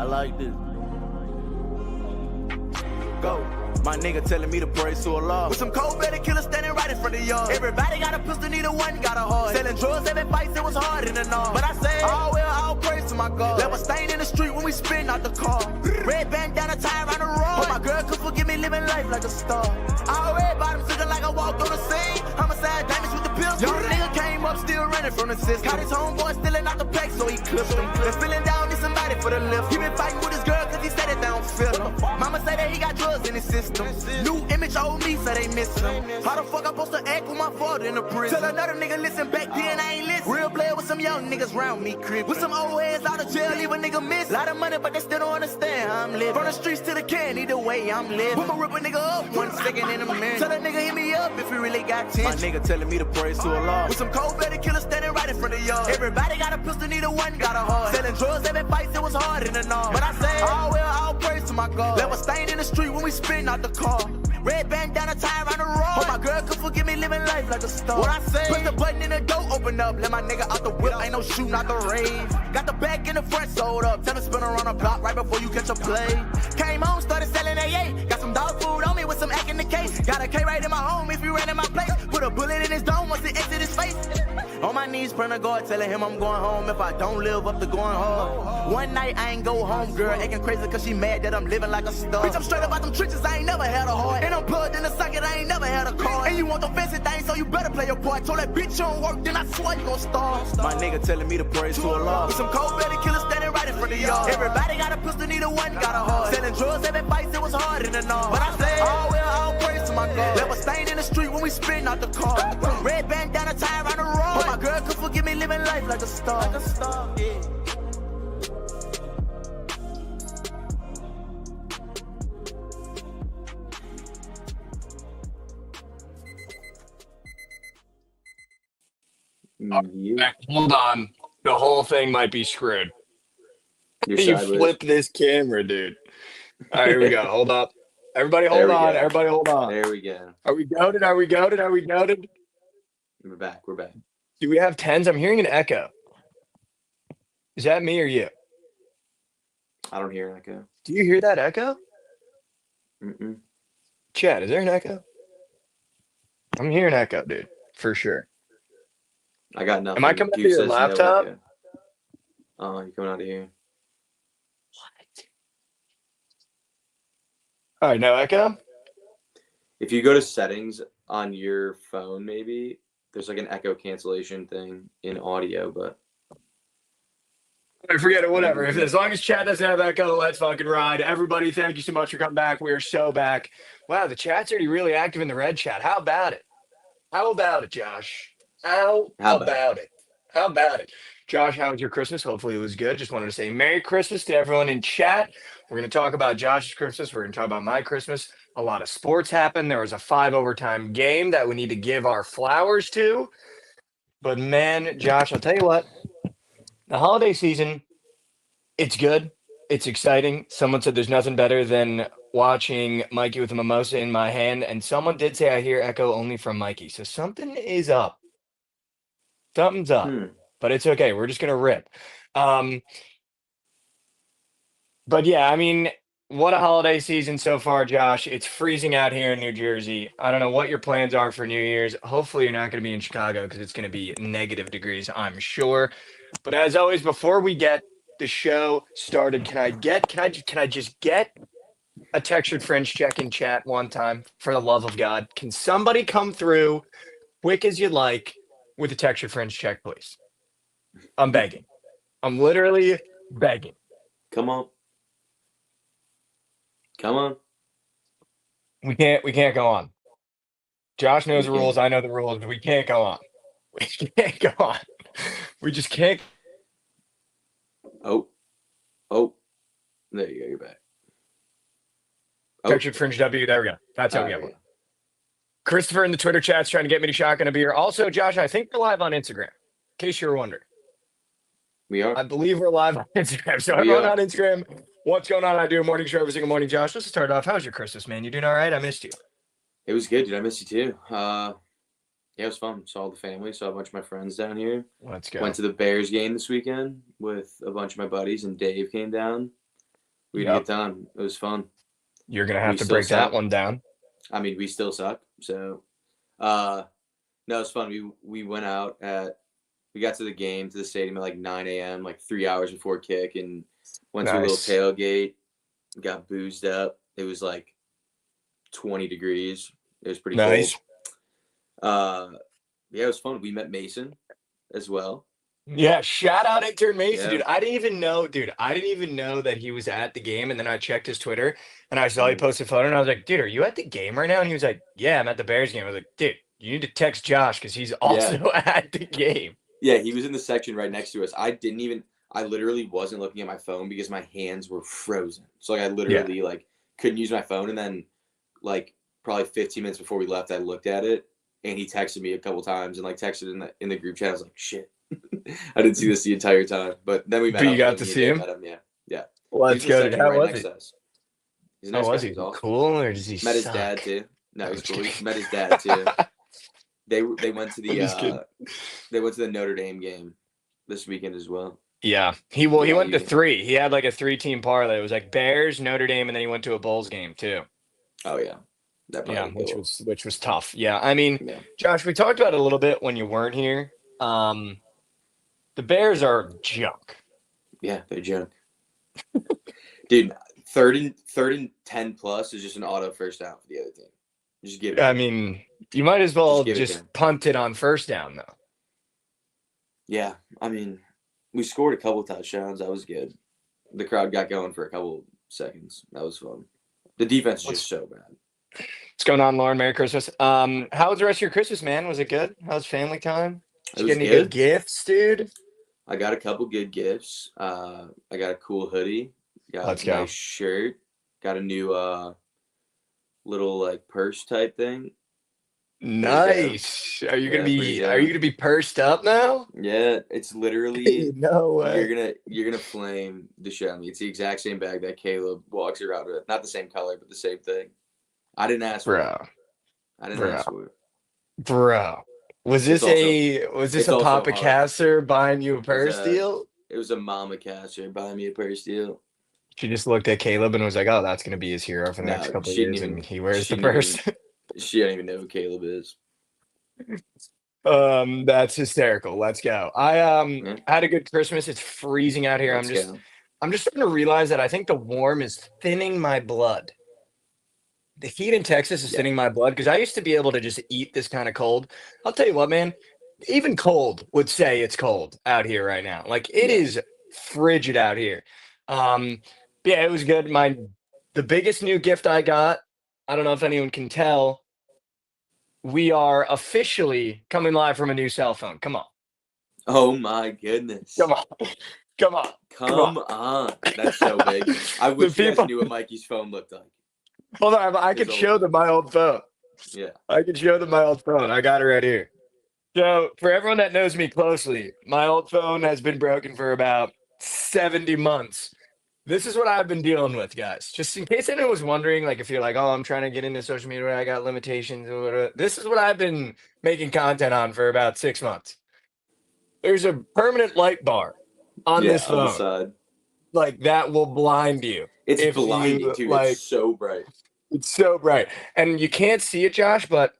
I like this. Go. My nigga telling me to praise to Allah. With some cold-blooded killers standing right in front of y'all. Everybody got a pistol, neither one got a heart. Selling drugs, every fight, it was hard in the north. But I say, all well, all praise to my God. Left a stain in the street when we spin out the car. Red bandana tie around the road. Hope my girl could forgive me living life like a star. All red bottoms looking like I walked on the scene. Homicide damage with the pills. Young nigga came up still running from the system. Caught his homeboy stealing out the pack, so he clipped him. Been feeling down, need somebody for the lift. He been fighting with his girl cause he said it don't feel him. Mama say that he got drugs in his system. New image, old me, so they miss him. How the fuck I supposed to act with my father in the prison? Tell another nigga listen back then, I ain't listen. Real player with some young niggas round me, crib. With some old heads out of jail, leave a nigga miss. Lot of money, but they still don't understand how I'm living. From the streets to the can, either way I'm living. I'ma rip a nigga up 1 second in a minute. Tell a nigga hit me up if he really got 10. My nigga telling me to praise to Allah. With some cold-blooded killers standing right in front of y'all. Everybody got a pistol, neither one got a heart. Selling drugs, every fight, it was hard in the north. But I say, all well, all praise to my God. Left a stain in the street when we spin out the car. Red bandana tie around the road. Hope my girl could forgive me living life like a star. What I say? Press the button in the door, open up. Let my nigga out the whip, ain't no shooting out the rave. Got the back in the front sold up. Tell me spin around the block right before you catch a play. Came home, started selling AA. Got some dog food on me with some act in the case. Got a K right in my home if you ran in my place. Put a bullet in his dome once it exit his face. On my knees, praying to God, telling him I'm going home if I don't live up to going hard. One night I ain't go home, girl, acting crazy cause she mad that I'm living like a star. Bitch, I'm straight up out them trenches, I ain't never had a heart. And I'm plugged in the socket, I ain't never had a car. And you want the fancy things, so you better play your part. Told that bitch you don't work, then I swear you gon' starve. My nigga telling me to praise to Allah. With some cold-blooded killers standing right in front of y'all. Everybody got a pistol, neither one got a heart. Selling drugs, every fight, it was hard in the north. But I say, all well, all praise to my God. Left a stain in the street when we spin out the car. Red bandana tie around the road. Hope my girl could forgive me living life like a star. Like a star, yeah. Hold on. The whole thing might be screwed. You flip this camera, dude. All right, here we go. Hold up. Everybody hold on. Everybody hold on. There we go. Are we goated? Are we goated? Are we goated? We're back. We're back. Do we have tens? I'm hearing an echo. Is that me or you? I don't hear an echo. Do you hear that echo? Mm-mm. Chad, is there an echo? I'm hearing echo, dude. For sure. I got nothing. Am I coming out of your laptop? No, oh, you're coming out of here. What? All right, no echo? If you go to settings on your phone, maybe, there's like an echo cancellation thing in audio, but I forget it, whatever. As long as chat doesn't have echo, let's fucking ride. Everybody, thank you so much for coming back. We are so back. Wow, the chat's already really active in the red chat. How about it? How about it, Josh? How about it? How about it? Josh, how was your Christmas? Hopefully it was good. Just wanted to say Merry Christmas to everyone in chat. We're going to talk about Josh's Christmas. We're going to talk about my Christmas. A lot of sports happened. There was a 5 overtime game that we need to give our flowers to. But man, Josh, I'll tell you what. The holiday season, it's good. It's exciting. Someone said there's nothing better than watching Mikey with a mimosa in my hand. And someone did say I hear echo only from Mikey. So something is up. Something's up. But it's okay. We're just going to rip. But yeah, I mean, what a holiday season so far, Josh. It's freezing out here in New Jersey. I don't know what your plans are for New Year's. Hopefully you're not going to be in Chicago because it's going to be negative degrees, I'm sure. But as always, before we get the show started, can I just get a textured French check in chat one time for the love of God? Can somebody come through quick as you like with a textured French check, please? I'm begging. I'm literally begging. Come on. Come on. We can't go on. Josh knows the rules. I know the rules, but we can't go on. We can't go on. We just can't. Oh. There you go. You're back. Textured Fringe W. There we go. That's how we get one. Christopher in the Twitter chat's trying to get me to shotgun a beer. Also, Josh, I think we're live on Instagram. In case you're wondering. We are. I believe we're live on Instagram. So everyone on Instagram, what's going on? I do a morning show every single morning. Josh, let's start off. How was your Christmas, man? You doing all right? I missed you. It was good, dude. I missed you too. Yeah, it was fun. Saw the family. Saw a bunch of my friends down here. Let's go. Went to the Bears game this weekend with a bunch of my buddies, and Dave came down. We had a good time. It was fun. You're gonna have to break that one down. I mean, we still suck. So, no, it was fun. We went out we got to the stadium at like 9 a.m., like 3 hours before kick, and went to a little tailgate. Got boozed up. It was like 20 degrees. It was pretty cold. Yeah, it was fun. We met Mason as well. Yeah, shout out intern Mason, dude. I didn't even know that he was at the game, and then I checked his Twitter and I saw he posted a photo, and I was like, dude, are you at the game right now? And he was like, yeah, I'm at the Bears game. I was like, dude, you need to text Josh because he's also at the game. Yeah, he was in the section right next to us. I literally wasn't looking at my phone because my hands were frozen. So like I literally like couldn't use my phone, and then like probably 15 minutes before we left, I looked at it, and he texted me a couple times and like texted in the group chat. I was like, shit. I didn't see this the entire time, but then we met. But you got to see him? Yeah. Let's go. How was he? He's a nice guy. Was he cool, or does he met his dad too? No, he's cool. He met his dad too. They went to the Notre Dame game this weekend as well. Yeah, he went to 3. He had like a 3-team parlay. It was like Bears, Notre Dame, and then he went to a Bulls game too. Oh yeah, which was tough. Yeah, I mean, Josh, we talked about it a little bit when you weren't here. The Bears are junk. Yeah, they're junk. Dude, third and 10 plus is just an auto first down for the other team. Just give it. I mean, you might as well just punt it on first down, though. Yeah, I mean, we scored a couple touchdowns. That was good. The crowd got going for a couple seconds. That was fun. The defense is just so bad. What's going on, Lauren? Merry Christmas. How was the rest of your Christmas, man? Was it good? How was family time? Did you get any good gifts, dude? I got a couple good gifts. I got a cool hoodie. Got a nice shirt. Got a new little like purse type thing. Nice. Are you gonna be pursed up now? Yeah, it's literally no way. You're gonna flame the shit out of me. It's the exact same bag that Caleb walks around with. Not the same color, but the same thing. I didn't ask for it. I didn't ask for it. Bro. Was this a Papa Casser buying you a purse deal? It was a Mama Casser buying me a purse deal. She just looked at Caleb and was like, "Oh, that's gonna be his hero for the next couple of years," and he wears the purse. She don't even know who Caleb is. That's hysterical. Let's go. I had a good Christmas. It's freezing out here. I'm just starting to realize that I think the warm is thinning my blood. The heat in Texas is thinning my blood because I used to be able to just eat this kind of cold. I'll tell you what, man, even cold would say it's cold out here right now. Like it is frigid out here. Yeah, it was good. The biggest new gift I got, I don't know if anyone can tell, we are officially coming live from a new cell phone. Come on. Oh my goodness. Come on. Come on. Come on. That's so big. I wish you guys knew what Mikey's phone looked like. Hold on, I can show them my old phone. Yeah. I can show them my old phone. I got it right here. So for everyone that knows me closely, my old phone has been broken for about 70 months. This is what I've been dealing with, guys. Just in case anyone was wondering, like if you're like, oh, I'm trying to get into social media, I got limitations, or whatever. This is what I've been making content on for about 6 months. There's a permanent light bar on this phone. On the side. Like that will blind you. It's blinding too. Like, it's so bright. It's so bright. And you can't see it, Josh, but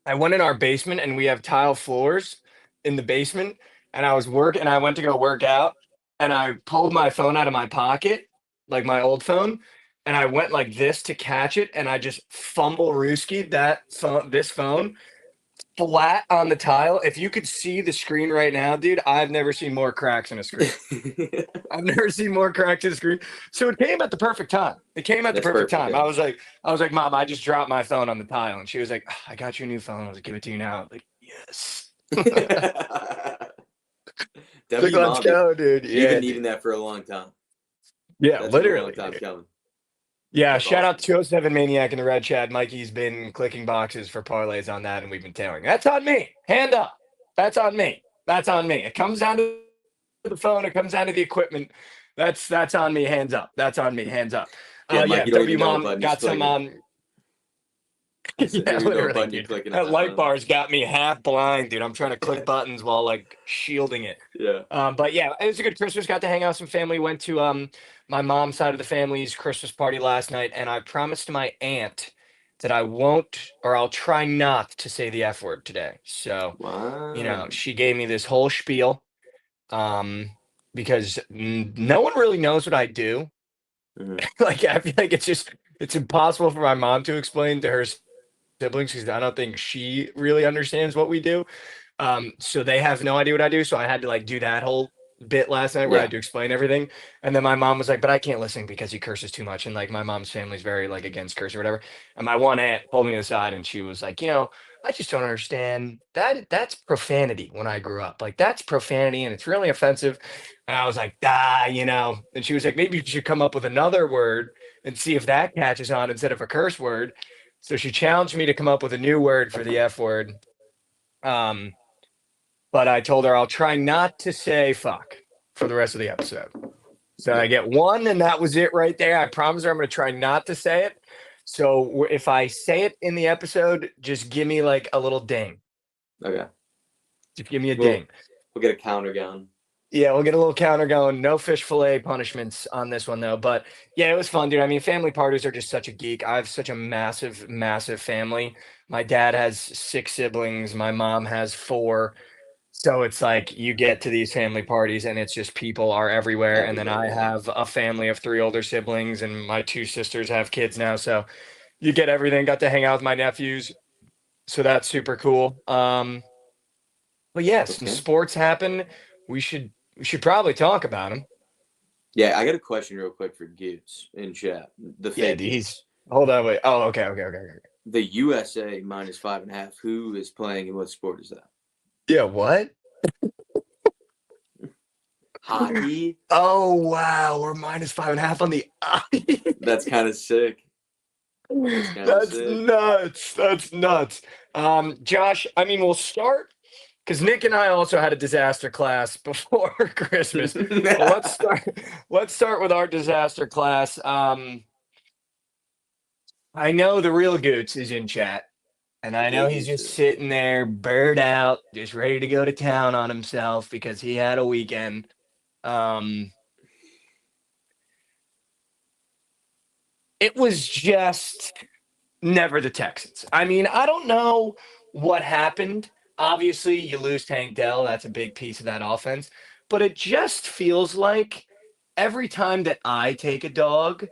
I went in our basement and we have tile floors in the basement. And I went to go work out and I pulled my phone out of my pocket, like my old phone, and I went like this to catch it. And I just fumble Rooski this phone flat on the tile. If you could see the screen right now, dude, I've never seen more cracks in a screen. I've never seen more cracks in a screen. So it came at the perfect time. The perfect time. Yeah. I was like, Mom, I just dropped my phone on the tile. And she was like, oh, I got you a new phone. I was like, give it to you now. I was like, yes. Let's go, dude. You've been needing that for a long time. Yeah, that's literally. A long time coming. Yeah, that's shout out to 207 Maniac in the red chat. Mikey's been clicking boxes for parlays on that, and we've been tailing. That's on me. Hand up. That's on me. That's on me. It comes down to the phone. It comes down to the equipment. That's on me. Hands up. That's on me. Hands up. Yeah, Mikey, W Mom got some. Every little literally, button you dude. clicking on That my light phone. bar's got me half blind, dude. I'm trying to click buttons while like shielding it. Yeah. But yeah, it was a good Christmas. Got to hang out with some family. Went to my mom's side of the family's Christmas party last night, and I promised my aunt that I won't, or I'll try not to say the F word today. So, Wow. she gave me this whole spiel, um, because no one really knows what I do. Mhm. Like, I feel like it's impossible for my mom to explain to her siblings because I don't think she really understands what we do. So they have no idea what I do. So I had to like do that whole bit last night where I Yeah. had to explain everything. And then my mom was like, but I can't listen because he curses too much. And like my mom's family's very like against curse or whatever. And my one aunt pulled me aside and she was like, I just don't understand that's profanity when I grew up. Like that's profanity and it's really offensive. And I was like, and she was like, maybe you should come up with another word and see if that catches on instead of a curse word. So she challenged me to come up with a new word for the F word. Um, but I told her I'll try not to say fuck for the rest of the episode. So I get one, and that was it right there. I promise her I'm going to try not to say it. So if I say it in the episode, just give me like a little ding. Okay. Just give me a We'll ding. get a counter going. Yeah, we'll get a little counter going. No fish fillet punishments on this one, though. But yeah, it was fun, dude. I mean, family parties are just such a geek. I have such a massive, massive family. My dad has 6 siblings. My mom has 4. So it's like you get to these family parties and it's just people are everywhere. And then I Everybody, yeah. have a family of 3 older siblings and my 2 sisters have kids now. So you get everything. Got to hang out with my nephews. So that's super cool. But yeah, some Okay. sports happen. We should probably talk about them. Yeah, I got a question real quick for Goose in chat. The Yeah, fake dude, Goose. hold on, wait. Oh, okay. The USA -5.5. Who is playing and what sport is that? Yeah, what? Hockey? Oh wow, we're -5.5 on the That's kind of sick. That's kind of That's sick. nuts. That's nuts. Josh, I mean, we'll start because Nick and I also had a disaster class before Christmas. But let's start. Let's start with our disaster class. I know the real Goots is in chat, and I know Big he's just Goose. sitting there, bird out, just ready to go to town on himself because he had a weekend. It was just never the Texans. I mean, I don't know what happened. Obviously, you lose Tank Dell. That's a big piece of that offense. But it just feels like every time that I take a dog,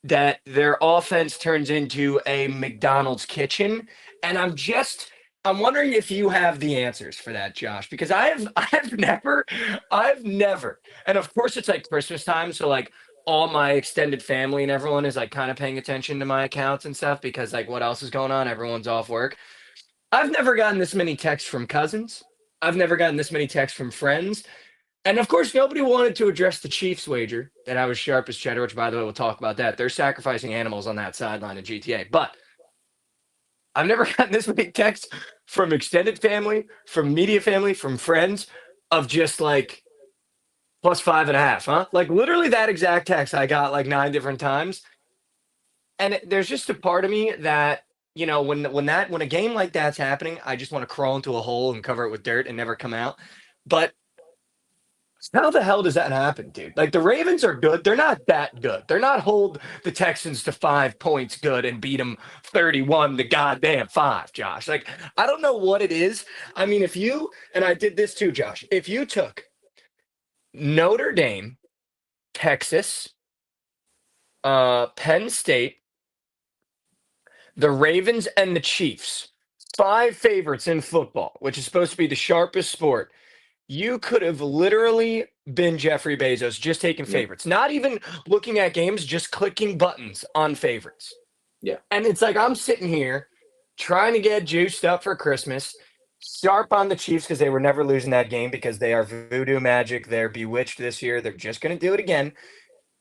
that their offense turns into a McDonald's kitchen. And I'm wondering if you have the answers for that, Josh, because I've never, and of course it's like Christmas time. So like all my extended family and everyone is like kind of paying attention to my accounts and stuff because like what else is going on? Everyone's off work. I've never gotten this many texts from cousins. I've never gotten this many texts from friends. And of course, nobody wanted to address the Chiefs wager that I was sharp as cheddar, which, by the way, we'll talk about that. They're sacrificing animals on that sideline in GTA. But I've never gotten this many texts from extended family, from media family, from friends of just like +5.5, huh? Like literally that exact text I got like 9 different times. And there's just a part of me that, when a game like that's happening, I just want to crawl into a hole and cover it with dirt and never come out. But how the hell does that happen, dude? Like the Ravens are good. They're not that good. They're not hold the Texans to 5 points good and beat them 31 to goddamn 5, Josh. Like, I don't know what it is. I mean, and I did this too, Josh, if you took Notre Dame, Texas, Penn State, the Ravens, and the Chiefs, 5 favorites in football, which is supposed to be the sharpest sport, you could have literally been Jeffrey Bezos just taking Yeah. favorites, not even looking at games, just clicking buttons on favorites. Yeah. And it's like I'm sitting here trying to get juiced up for Christmas, sharp on the Chiefs because they were never losing that game because they are voodoo magic. They're bewitched this year. They're just going to do it again.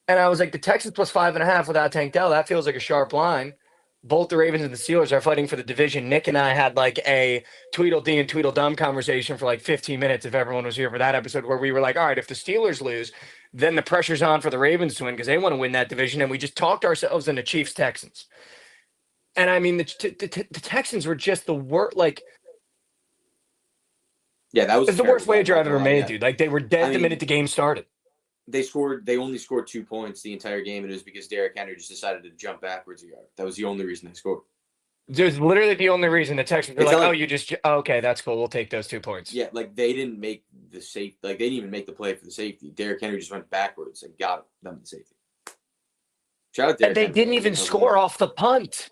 And I was like, the Texans +5.5 without Tank Dell, that feels like a sharp line. Both the Ravens and the Steelers are fighting for the division. Nick and I had like a Tweedledee and Tweedledum conversation for like 15 minutes if everyone was here for that episode where we were like, all right, if the Steelers lose, then the pressure's on for the Ravens to win because they want to win that division. And we just talked ourselves into Chiefs Texans. And I mean, the Texans were just the worst. Like, Yeah, that was it's the worst terrible. wager I'm I've not ever gonna lie, made, yeah. dude. Like, they were dead I the mean, minute the game started. They only scored 2 points the entire game, and it was because Derrick Henry just decided to jump backwards a yard. That was the only reason they scored. There's literally the only reason the Texans were It's like, not "Oh, like- you just okay, that's cool. We'll take those 2 points." Yeah, like they didn't make the safe. Like they didn't even make the play for the safety. Derrick Henry just went backwards and got them the safety. Shout out And Derrick they Henry. didn't even score off the punt.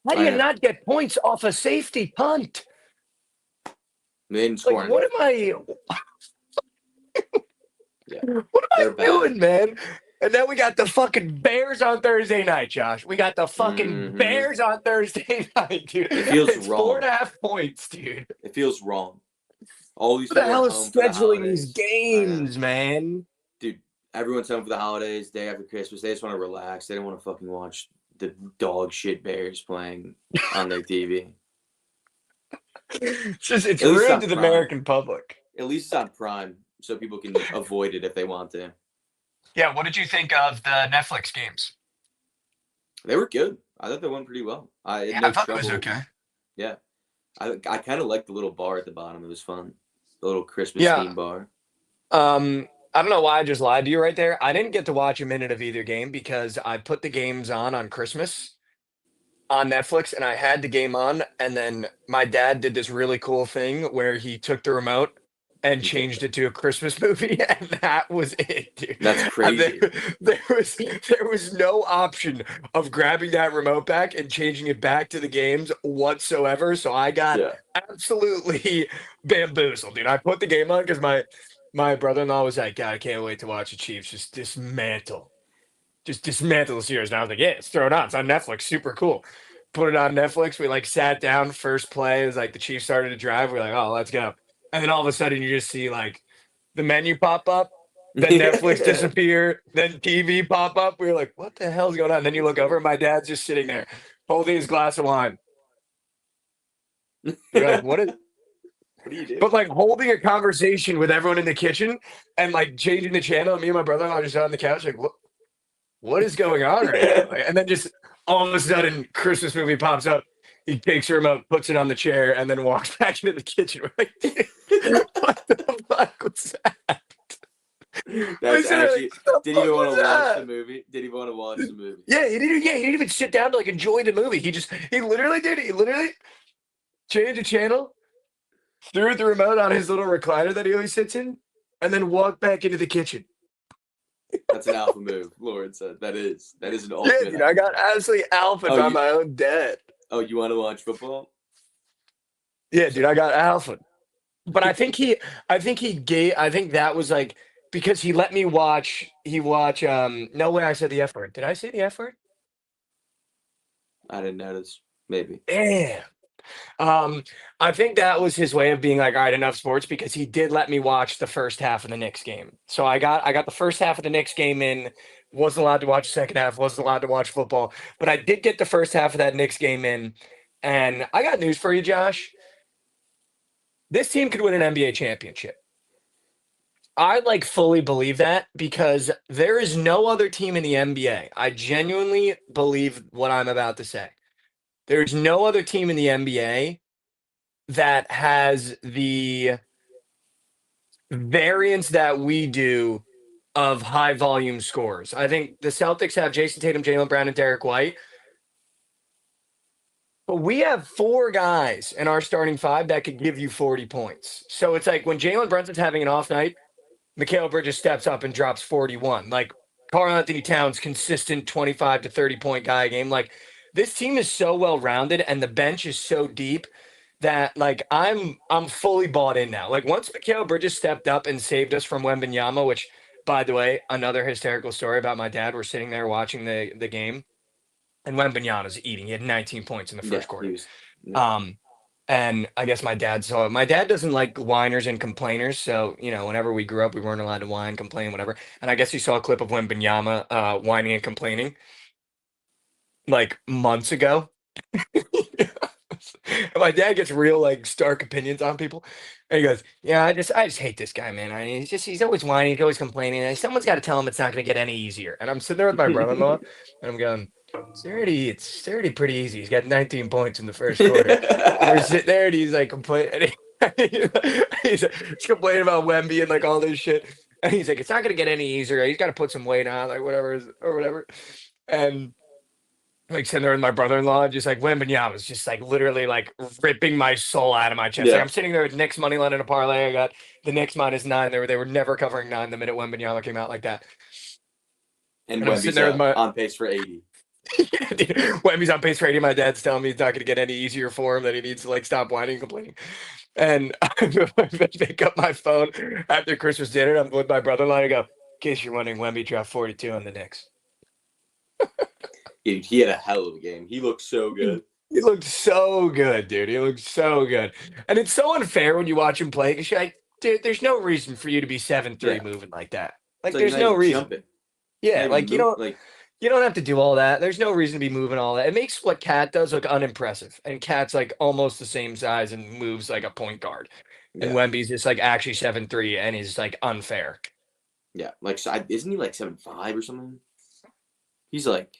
How do I you know. not get points off a safety punt? They didn't score. Like, what am I? Yeah, What am they're I bad. doing, man? And then we got the fucking Bears on Thursday night, Josh. We got the fucking Mhm. Bears on Thursday night, dude. It feels it's wrong. 4.5 points, dude. It feels wrong. All these Who the people hell are is home for the scheduling these holidays. I know. games, man? Dude, everyone's home for the holidays, day after Christmas. They just want to relax. They don't want to fucking watch the dog shit Bears playing on their TV. It's At least rude on to the Prime. American public. At least it's on Prime, so people can avoid it if they want to. Yeah, what did you think of the Netflix games? They were good. I thought they went pretty well. I had Yeah, no I thought trouble. it was okay. Yeah. I kind of liked the little bar at the bottom. It was fun. The little Christmas Yeah. theme bar. I don't know why I just lied to you right there. I didn't get to watch a minute of either game because I put the games on Christmas on Netflix and I had the game on. And then my dad did this really cool thing where he took the remote and changed it to a Christmas movie. And that was it, dude. That's And crazy. there was no option of grabbing that remote back and changing it back to the games whatsoever. So I got Yeah. absolutely bamboozled, dude. I put the game on because my brother-in-law was like, God, I can't wait to watch the Chiefs just dismantle the Steelers. And I was like, yeah, let's throw it on. It's on Netflix. Super cool. Put it on Netflix. We like sat down, first play. It was like the Chiefs started to drive. We're like, oh, let's go. And then all of a sudden you just see like the menu pop up, then Netflix disappear, then TV pop up. We were like, what the hell's going on? And then you look over and my dad's just sitting there holding his glass of wine. You're like, what do you do? But like holding a conversation with everyone in the kitchen and like changing the channel. And me and my brother-in-law just on the couch, like, what is going on right now? Like, and then just all of a sudden, Christmas movie pops up. He takes her remote, puts it on the chair, and then walks back into the kitchen. We're like, what the fuck was that? That's actually. Did he even want to watch that? the movie? Did he want to watch the movie? Yeah, he didn't even sit down to like enjoy the movie. He literally did. He literally changed the channel, threw the remote on his little recliner that he always sits in, and then walked back into the kitchen. That's an alpha move, Lauren said. That is an Yeah, ultimate. dude, I got absolutely alpha by my own dad. Oh, you want to watch football? Yeah, dude, I got alpha. But I think that was like because he let me watch. No way, I said the F word. Did I say the F word? I didn't notice. Maybe. Damn. I think that was his way of being like, all right, enough sports, because he did let me watch the first half of the Knicks game. So I got the first half of the Knicks game in, wasn't allowed to watch the second half, wasn't allowed to watch football, but I did get the first half of that Knicks game in. And I got news for you, Josh. This team could win an NBA championship. I like fully believe that because there is no other team in the NBA. I genuinely believe what I'm about to say. There's no other team in the NBA that has the variance that we do of high volume scores. I think the Celtics have Jason Tatum, Jaylen Brown, and Derek White. But we have 4 guys in our starting 5 that could give you 40 points. So it's like when Jalen Brunson's having an off night, Mikal Bridges steps up and drops 41. Like Karl Anthony Towns, consistent 25 to 30 point guy a game. Like this team is so well rounded and the bench is so deep that like I'm fully bought in now. Like once Mikal Bridges stepped up and saved us from Wembanyama, which by the way, another hysterical story about my dad. We're sitting there watching the game and Wembanyama's eating. He had 19 points in the first quarter. And I guess my dad saw it. My dad doesn't like whiners and complainers. So, you know, whenever we grew up, we weren't allowed to whine, complain, whatever. And I guess he saw a clip of Wembanyama whining and complaining like months ago. And my dad gets real like stark opinions on people. And he goes, yeah, I just hate this guy, man. He's always whining, he's always complaining. And someone's got to tell him it's not going to get any easier. And I'm sitting there with my brother-in-law and I'm going, It's already pretty easy. He's got 19 points in the first quarter. And we're sitting there and he's like complaining. He's complaining about Wemby and like all this shit. And he's like, it's not gonna get any easier. He's got to put some weight on, like whatever or whatever. And like sitting there with my brother-in-law, just like Wembanyama was just like literally like ripping my soul out of my chest. Like Yeah. I'm sitting there with Knicks money line in a parlay. I got the Knicks -9. They were never covering 9 the minute Wembanyama came out like that. And And I'm sitting Wemby's there with my on pace for 80. Wemby's on pace for 80. My dad's telling me it's not going to get any easier for him, that he needs to like stop whining and complaining. And I pick up my phone after Christmas dinner. I'm with my brother-in-law. I go, in case you're wondering, Wemby dropped 42 on the Knicks. He had a hell of a game. He looked so good. He looked so good, dude. He looked so good. And it's so unfair when you watch him play because you're like, dude, there's no reason for you to be 7'3" Yeah. moving like that. Like, It's there's you're no not even reason. jumping. Yeah, Not like even you move- don't you don't have to do all that. There's no reason to be moving all that. It makes what Cat does look unimpressive. And Cat's like almost the same size and moves like a point guard. And Yeah. Wemby's just like actually 7'3" and is like unfair. Yeah, like isn't he like 7'5" or something? He's like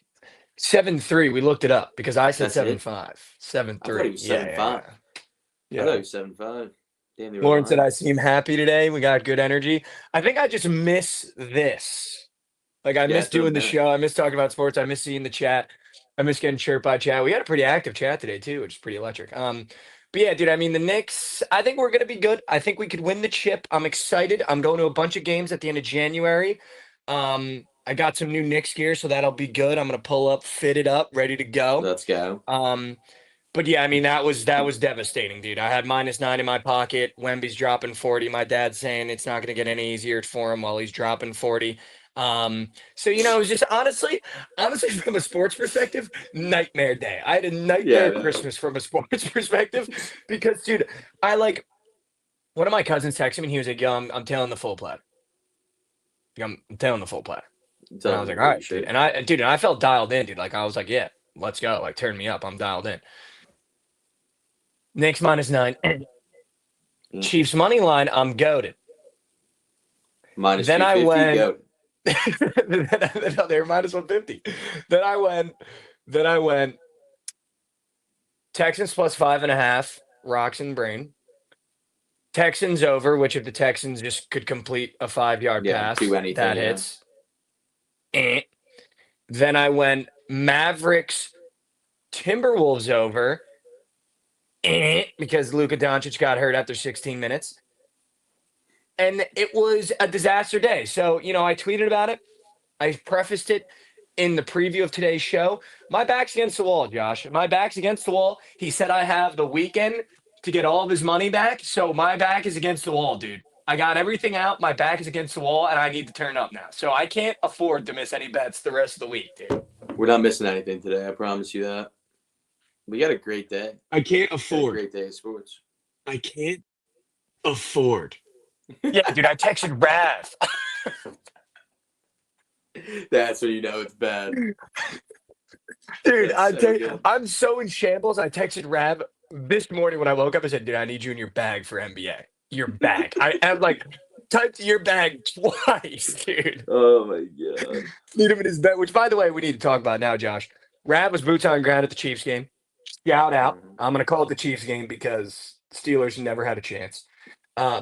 7'3". We looked it up because I said That's it? 7'5". 7'3". I thought he was 7'5". I Yeah. thought he was 7'5". Damn, they were Lauren said, lying. I seem happy today. We got good energy. I think I just miss this. Like, I miss it's been a doing the minute. show. I miss talking about sports. I miss seeing the chat. I miss getting chirped by chat. We had a pretty active chat today, too, which is pretty electric. But yeah, dude, I mean, the Knicks, I think we're going to be good. I think we could win the chip. I'm excited. I'm going to a bunch of games at the end of January. I got some new Knicks gear, so that'll be good. I'm going to pull up, fit it up, ready to go. Let's go. But yeah, I mean, that was devastating, dude. I had -9 in my pocket. Wemby's dropping 40. My dad's saying it's not going to get any easier for him while he's dropping 40. So it was just honestly from a sports perspective, nightmare day. I had a nightmare Christmas from a sports perspective because, dude, one of my cousins texted me and he was like, "Yo, I'm tailing the full plat. I'm tailing the full plat." And I was like, "All right, dude." And I felt dialed in, dude. Like I was like, "Yeah, let's go. Like turn me up. I'm dialed in." Knicks -9. Chiefs money line, I'm goated. Minus Then I 250, went. go. No, they were -150. Then I went Texans +5.5, rocks and brain. Texans over, which if the Texans just could complete a 5-yard pass, do anything, that hits. Then I went Mavericks Timberwolves over. Because Luka Doncic got hurt after 16 minutes. And it was a disaster day. So, I tweeted about it. I prefaced it in the preview of today's show. My back's against the wall, Josh. My back's against the wall. He said I have the weekend to get all of his money back. So my back is against the wall, dude. I got everything out. My back is against the wall, and I need to turn up now. So I can't afford to miss any bets the rest of the week, dude. We're not missing anything today. I promise you that. We got a great day. I can't afford. Great day of sports. I can't afford. Yeah, dude, I texted Rav. That's when you know it's bad. Dude, Good. I'm so in shambles. I texted Rav this morning when I woke up. I said, dude, I need you in your bag for NBA. Your bag. I am like, typed your bag twice, dude. Oh, my God. Need him in his bed, which, by the way, we need to talk about now, Josh. Rav was boots on ground at the Chiefs game. Shout out. I'm going to call it the Chiefs game because Steelers never had a chance.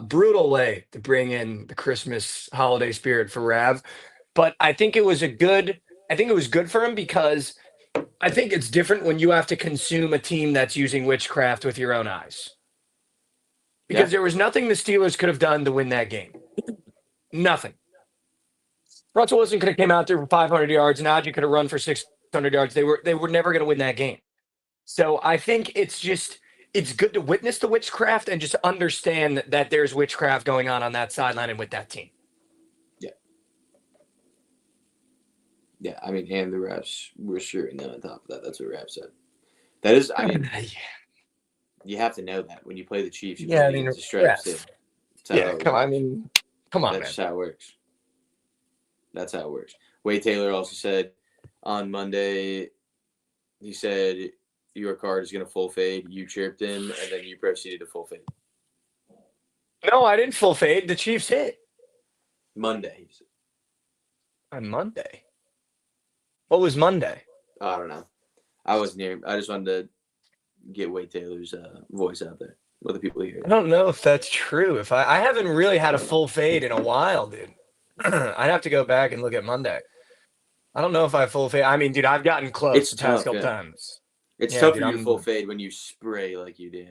Brutal way to bring in the Christmas holiday spirit for Rav. But I think it was good for him because I think it's different when you have to consume a team that's using witchcraft with your own eyes. Because there was nothing the Steelers could have done to win that game. Nothing. Russell Wilson could have came out there for 500 yards. Najee could have run for 600 yards. They were never going to win that game. So I think it's good to witness the witchcraft and just understand that there's witchcraft going on that sideline and with that team. Yeah. Yeah, I mean, and the refs were shooting them on top of that. That's what Rap said. That is, I mean, you have to know that when you play the Chiefs. You play against the Stripes too. Come on, That's how it works. That's how it works. Wade Taylor also said on Monday, he said your card is going to full fade. You chirped in, and then you proceeded to full fade. No, I didn't full fade. The Chiefs hit. Monday. On Monday? What was Monday? I don't know. I wasn't here. I just wanted to get Wade Taylor's voice out there. Let the people hear I it. don't know if that's true. If I haven't really had a full fade in a while, dude. I'd have to go back and look at Monday. I don't know if I full fade. I mean, dude, I've gotten close It's the past tough, couple yeah. times. It's Yeah, tough dude, for you to full I'm. fade when you spray like you do.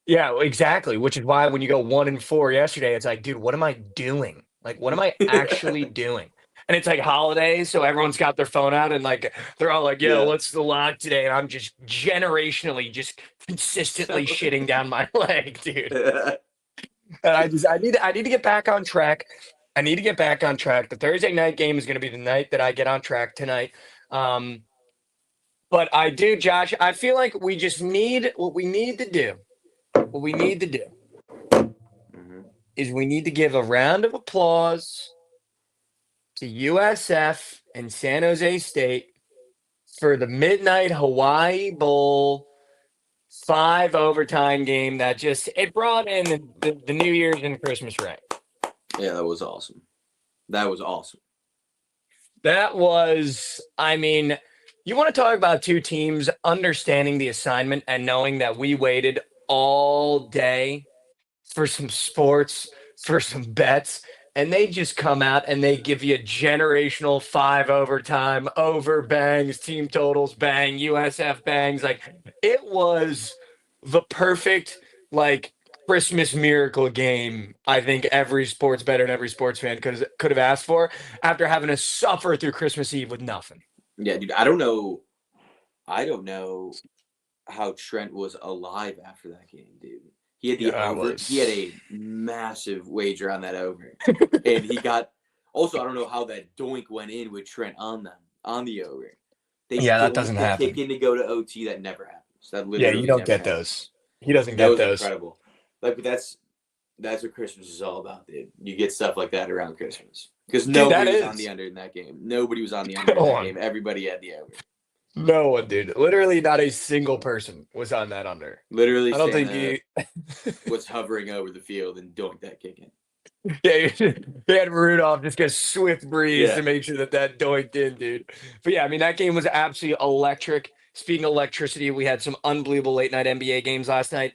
Yeah, exactly. Which is why when you go 1-4 yesterday, it's like, dude, what am I doing? Like, what am I actually doing? And it's like holidays, so everyone's got their phone out and like they're all like, "Yo, Yeah. what's the lock today?" And I'm just generationally, just consistently shitting down my leg, dude. And I need to get back on track. I need to get back on track. The Thursday night game is going to be the night that I get on track tonight. Um, but I do, Josh. I feel like we just need what we need to do. What we need to do Mhm. is we need to give a round of applause to USF and San Jose State for the midnight Hawaii Bowl 5 overtime game that just it brought in the New Year's and Christmas ring. Yeah, that was awesome. That was awesome. That was, I mean, you want to talk about two teams understanding the assignment and knowing that we waited all day for some sports, for some bets, and they just come out and they give you a generational 5 overtime, over bangs, team totals bang, USF bangs. Like it was the perfect like Christmas miracle game. I think every sports bettor and every sports fan could have asked for after having to suffer through Christmas Eve with nothing. Yeah, dude. I don't know how Trent was alive after that game, dude. He had the Yeah, over. He had a massive wager on that over, and he got. Also, I don't know how that doink went in with Trent on the over. They Yeah, that doink doesn't the kick happen. in to go to OT. That never happens. That Yeah, you literally don't never get happens. those. He doesn't That get was those. incredible. Like, but that's what Christmas is all about, dude. You get stuff like that around Christmas because Dude, that nobody was on the is. under in that game. Nobody was on the under in Go that on. game. Everybody had the over. No one, dude. Literally, not a single person was on that under. Literally, I don't think Santa you. was hovering over the field and doinked that kick in. Yeah, they had Rudolph just get swift breeze Yeah. to make sure that doinked in, dude. But yeah, I mean that game was absolutely electric. Speaking of electricity, we had some unbelievable late night NBA games last night,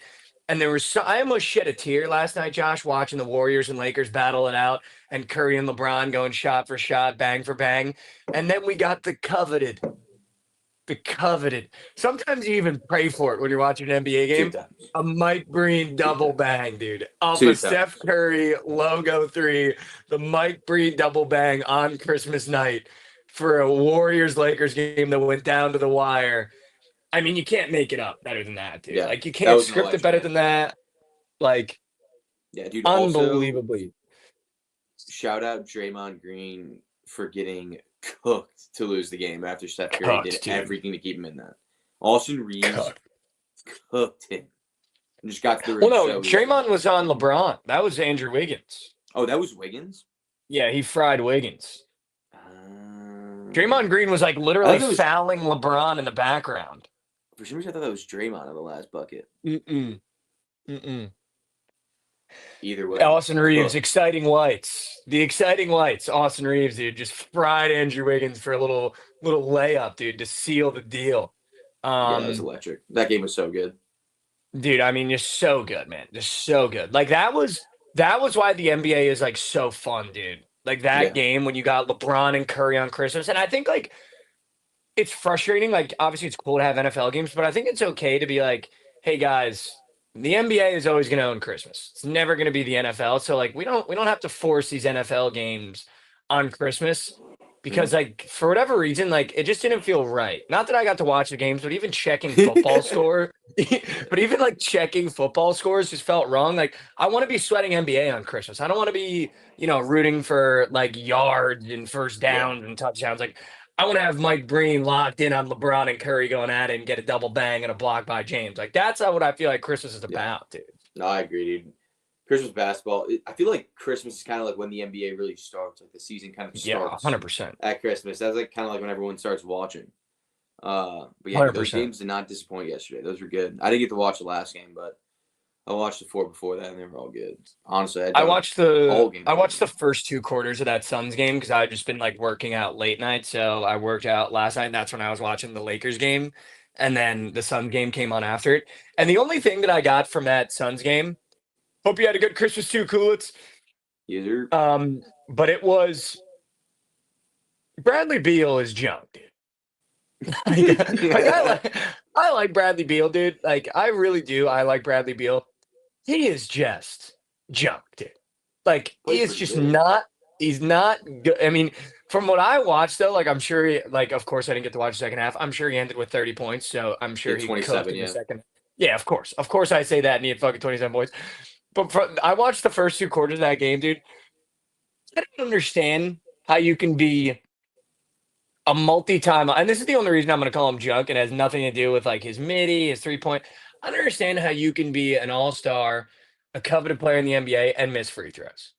and there was I almost shed a tear last night, Josh, watching the Warriors and Lakers battle it out, and Curry and LeBron going shot for shot, bang for bang, and then we got the coveted. Sometimes you even pray for it when you're watching an NBA Two game. times. A Mike Breen double bang, dude. Off Two a times. Steph Curry logo 3, the Mike Breen double bang on Christmas night for a Warriors Lakers game that went down to the wire. I mean, you can't make it up better than that, dude. Yeah. Like you That can't was an script it electric better game. than that. Like Yeah, dude. Also, unbelievably. shout out Draymond Green for getting cooked to lose the game after Steph Curry Cooked, did dude. everything to keep him in that. Austin Reeves cooked him and just got to the rim. Well, no, so easy. Draymond was on LeBron. That was Andrew Wiggins. Oh, that was Wiggins? Yeah, he fried Wiggins. Draymond Green was like I literally thought it was- fouling LeBron in the background. For some reason, I thought that was Draymond on the last bucket. Mm-mm. Either way. Austin Reeves, cooked. exciting lights. The exciting lights. Austin Reeves, dude, just fried Andrew Wiggins for a little layup, dude, to seal the deal. Yeah, that was electric. That game was so good. Dude, I mean, just so good, man. Just so good. Like that was why the NBA is like so fun, dude. Like that Yeah. game when you got LeBron and Curry on Christmas. And I think like it's frustrating. Like, obviously, it's cool to have NFL games, but I think it's okay to be like, hey guys, the NBA is always going to own Christmas. It's never going to be the NFL. So like, we don't have to force these NFL games on Christmas because like for whatever reason, like it just didn't feel right. Not that I got to watch the games, but even checking football but even like checking football scores just felt wrong. Like I want to be sweating NBA on Christmas. I don't want to be, rooting for like yards and first downs and touchdowns. Like I want to have Mike Breen locked in on LeBron and Curry going at it and get a double bang and a block by James. Like that's what I feel like Christmas is about, dude. No, I agree, dude. Christmas basketball. I feel like Christmas is kind of like when the NBA really starts. Like the season kind of starts 100%. at Christmas. That's like kind of like when everyone starts watching. But yeah, those 100%. games did not disappoint yesterday. Those were good. I didn't get to watch the last game, but I watched the 4 before that, and they were all good. Honestly, I watched all games. the first 2 quarters of that Suns game because I'd just been like working out late night. So I worked out last night, and that's when I was watching the Lakers game, and then the Suns game came on after it. And the only thing that I got from that Suns game, hope you had a good Christmas too, Coolitz. Either. But it was Bradley Beal is junk, dude. I like Bradley Beal, dude. Like I really do. I like Bradley Beal. He is just junk, dude. Like he is just not. He's not good. I mean, from what I watched, though, like I'm sure, of course, I didn't get to watch the second half. I'm sure he ended with 30 points, so I'm sure he cooked in the second. Yeah, of course, I say that, and he had fucking 27 points. But I watched the first 2 quarters of that game, dude. I don't understand how you can be a multi-time, and this is the only reason I'm going to call him junk. It has nothing to do with like his midi, his 3-point. I don't understand how you can be an all-star, a coveted player in the NBA, and miss free throws.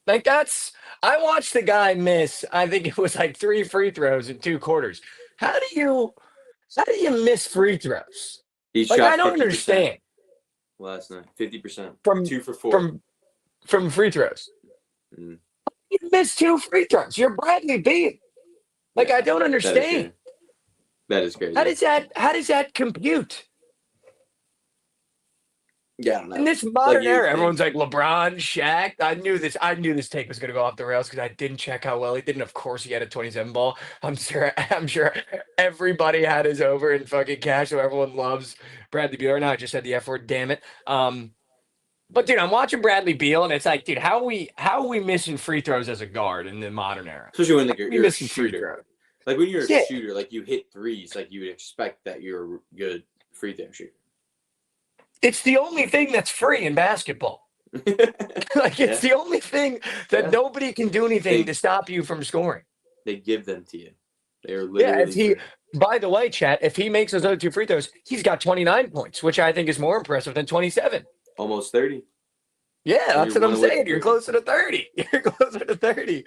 Like I watched the guy miss. I think it was like 3 free throws in 2 quarters. How do you miss free throws? He Like shot I don't 50% understand. last night, 50% from 2 for 4 from free throws. Mm. You missed 2 free throws. You're Bradley Beal. Like I don't understand. That is crazy. How does that compute? Yeah, I don't know. In this modern era, everyone's like LeBron, Shaq. I knew this take was going to go off the rails because I didn't check how well he did, and of course he had a 27 ball. I'm sure everybody had his over in fucking cash, so everyone loves Bradley Beal. Now I just said the F word, damn it. But dude, I'm watching Bradley Beal, and it's like, dude, how are we missing free throws as a guard in the modern era? Especially when you're a shooter. Like when you're a shooter, like you hit threes, like you would expect that you're a good free throw shooter. It's the only thing that's free in basketball. Like it's the only thing that nobody can do anything to stop you from scoring. They give them to you. They are literally by the way, chat, if he makes those other 2 free throws, he's got 29 points, which I think is more impressive than 27. Almost 30. Yeah, that's what I'm saying. You're closer to 30. You're closer to 30.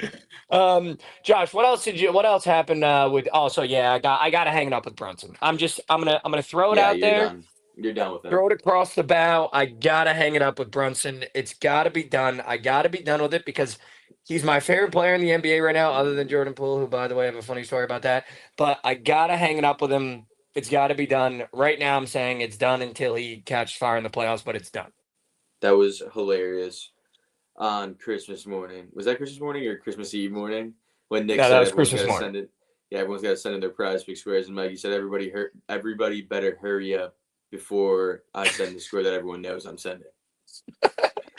Josh, what else happened with I gotta hang it up with Brunson. I'm gonna throw it out there. Done. You're done with it. Throw it across the bow. I gotta hang it up with Brunson. It's gotta be done. I gotta be done with it because he's my favorite player in the NBA right now, other than Jordan Poole, who, by the way, I have a funny story about that. But I gotta hang it up with him. It's gotta be done. Right now I'm saying it's done until he catches fire in the playoffs, but it's done. That was hilarious on Christmas morning. Was that Christmas morning or Christmas Eve morning? When Nick said everyone's got to send in their prize pick squares, and Mikey said everybody better hurry up before I send the score that everyone knows I'm sending.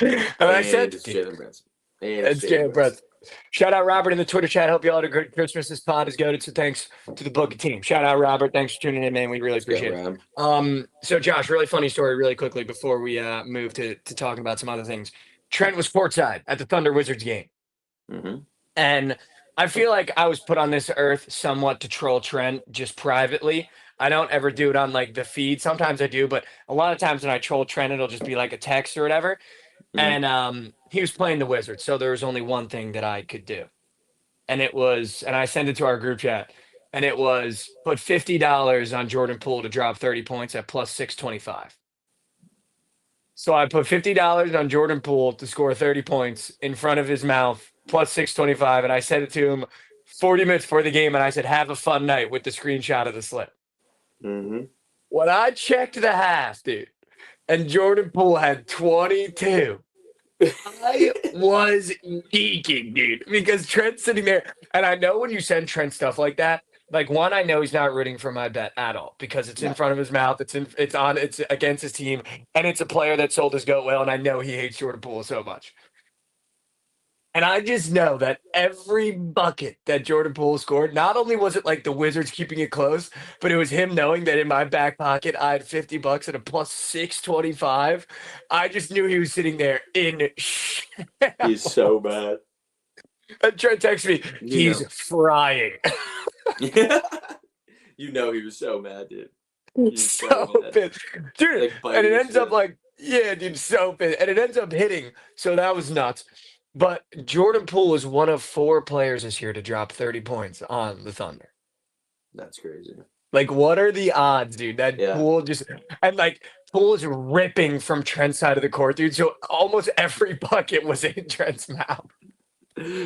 And I said it's Jalen Brunson. It's Jalen Brunson. Shout out Robert in the Twitter chat. Hope you all had a great Christmas. This pod is goated, so thanks to the Bookit team. Shout out Robert. Thanks for tuning in, man. We really appreciate it. So Josh, really funny story really quickly before we move to talking about some other things. Trent was courtside at the Thunder Wizards game. Mm-hmm. And I feel like I was put on this earth somewhat to troll Trent just privately. I don't ever do it on like the feed. Sometimes I do, but a lot of times when I troll Trent, it'll just be like a text or whatever. Mm-hmm. And he was playing the Wizards, so there was only one thing that I could do. And I sent it to our group chat, and it was put $50 on Jordan Poole to drop 30 points at plus 625. So I put $50 on Jordan Poole to score 30 points in front of his mouth, plus 625, and I sent it to him 40 minutes before the game, and I said, have a fun night with the screenshot of the slip. Mm-hmm. When I checked the half, dude, and Jordan Poole had 22, I was geeking, dude, because Trent's sitting there. And I know when you send Trent stuff like that, like, one, I know he's not rooting for my bet at all because it's in front of his mouth. It's against his team, and it's a player that sold his goat well. And I know he hates Jordan Poole so much. And I just know that every bucket that Jordan Poole scored, not only was it like the Wizards keeping it close, but it was him knowing that in my back pocket, I had $50 at a plus 625. I just knew he was sitting there in shit. He's so bad. And Trent texted me, he's frying. You know he was so mad, dude. He's so pissed. Dude, like, and it ends up like, yeah, dude, so pissed. And it ends up hitting. So that was nuts. But Jordan Poole is one of 4 players this year to drop 30 points on the Thunder. That's crazy. Like, what are the odds, dude? That Yeah. Poole just and like Poole is ripping from Trent's side of the court, dude. So almost every bucket was in Trent's mouth.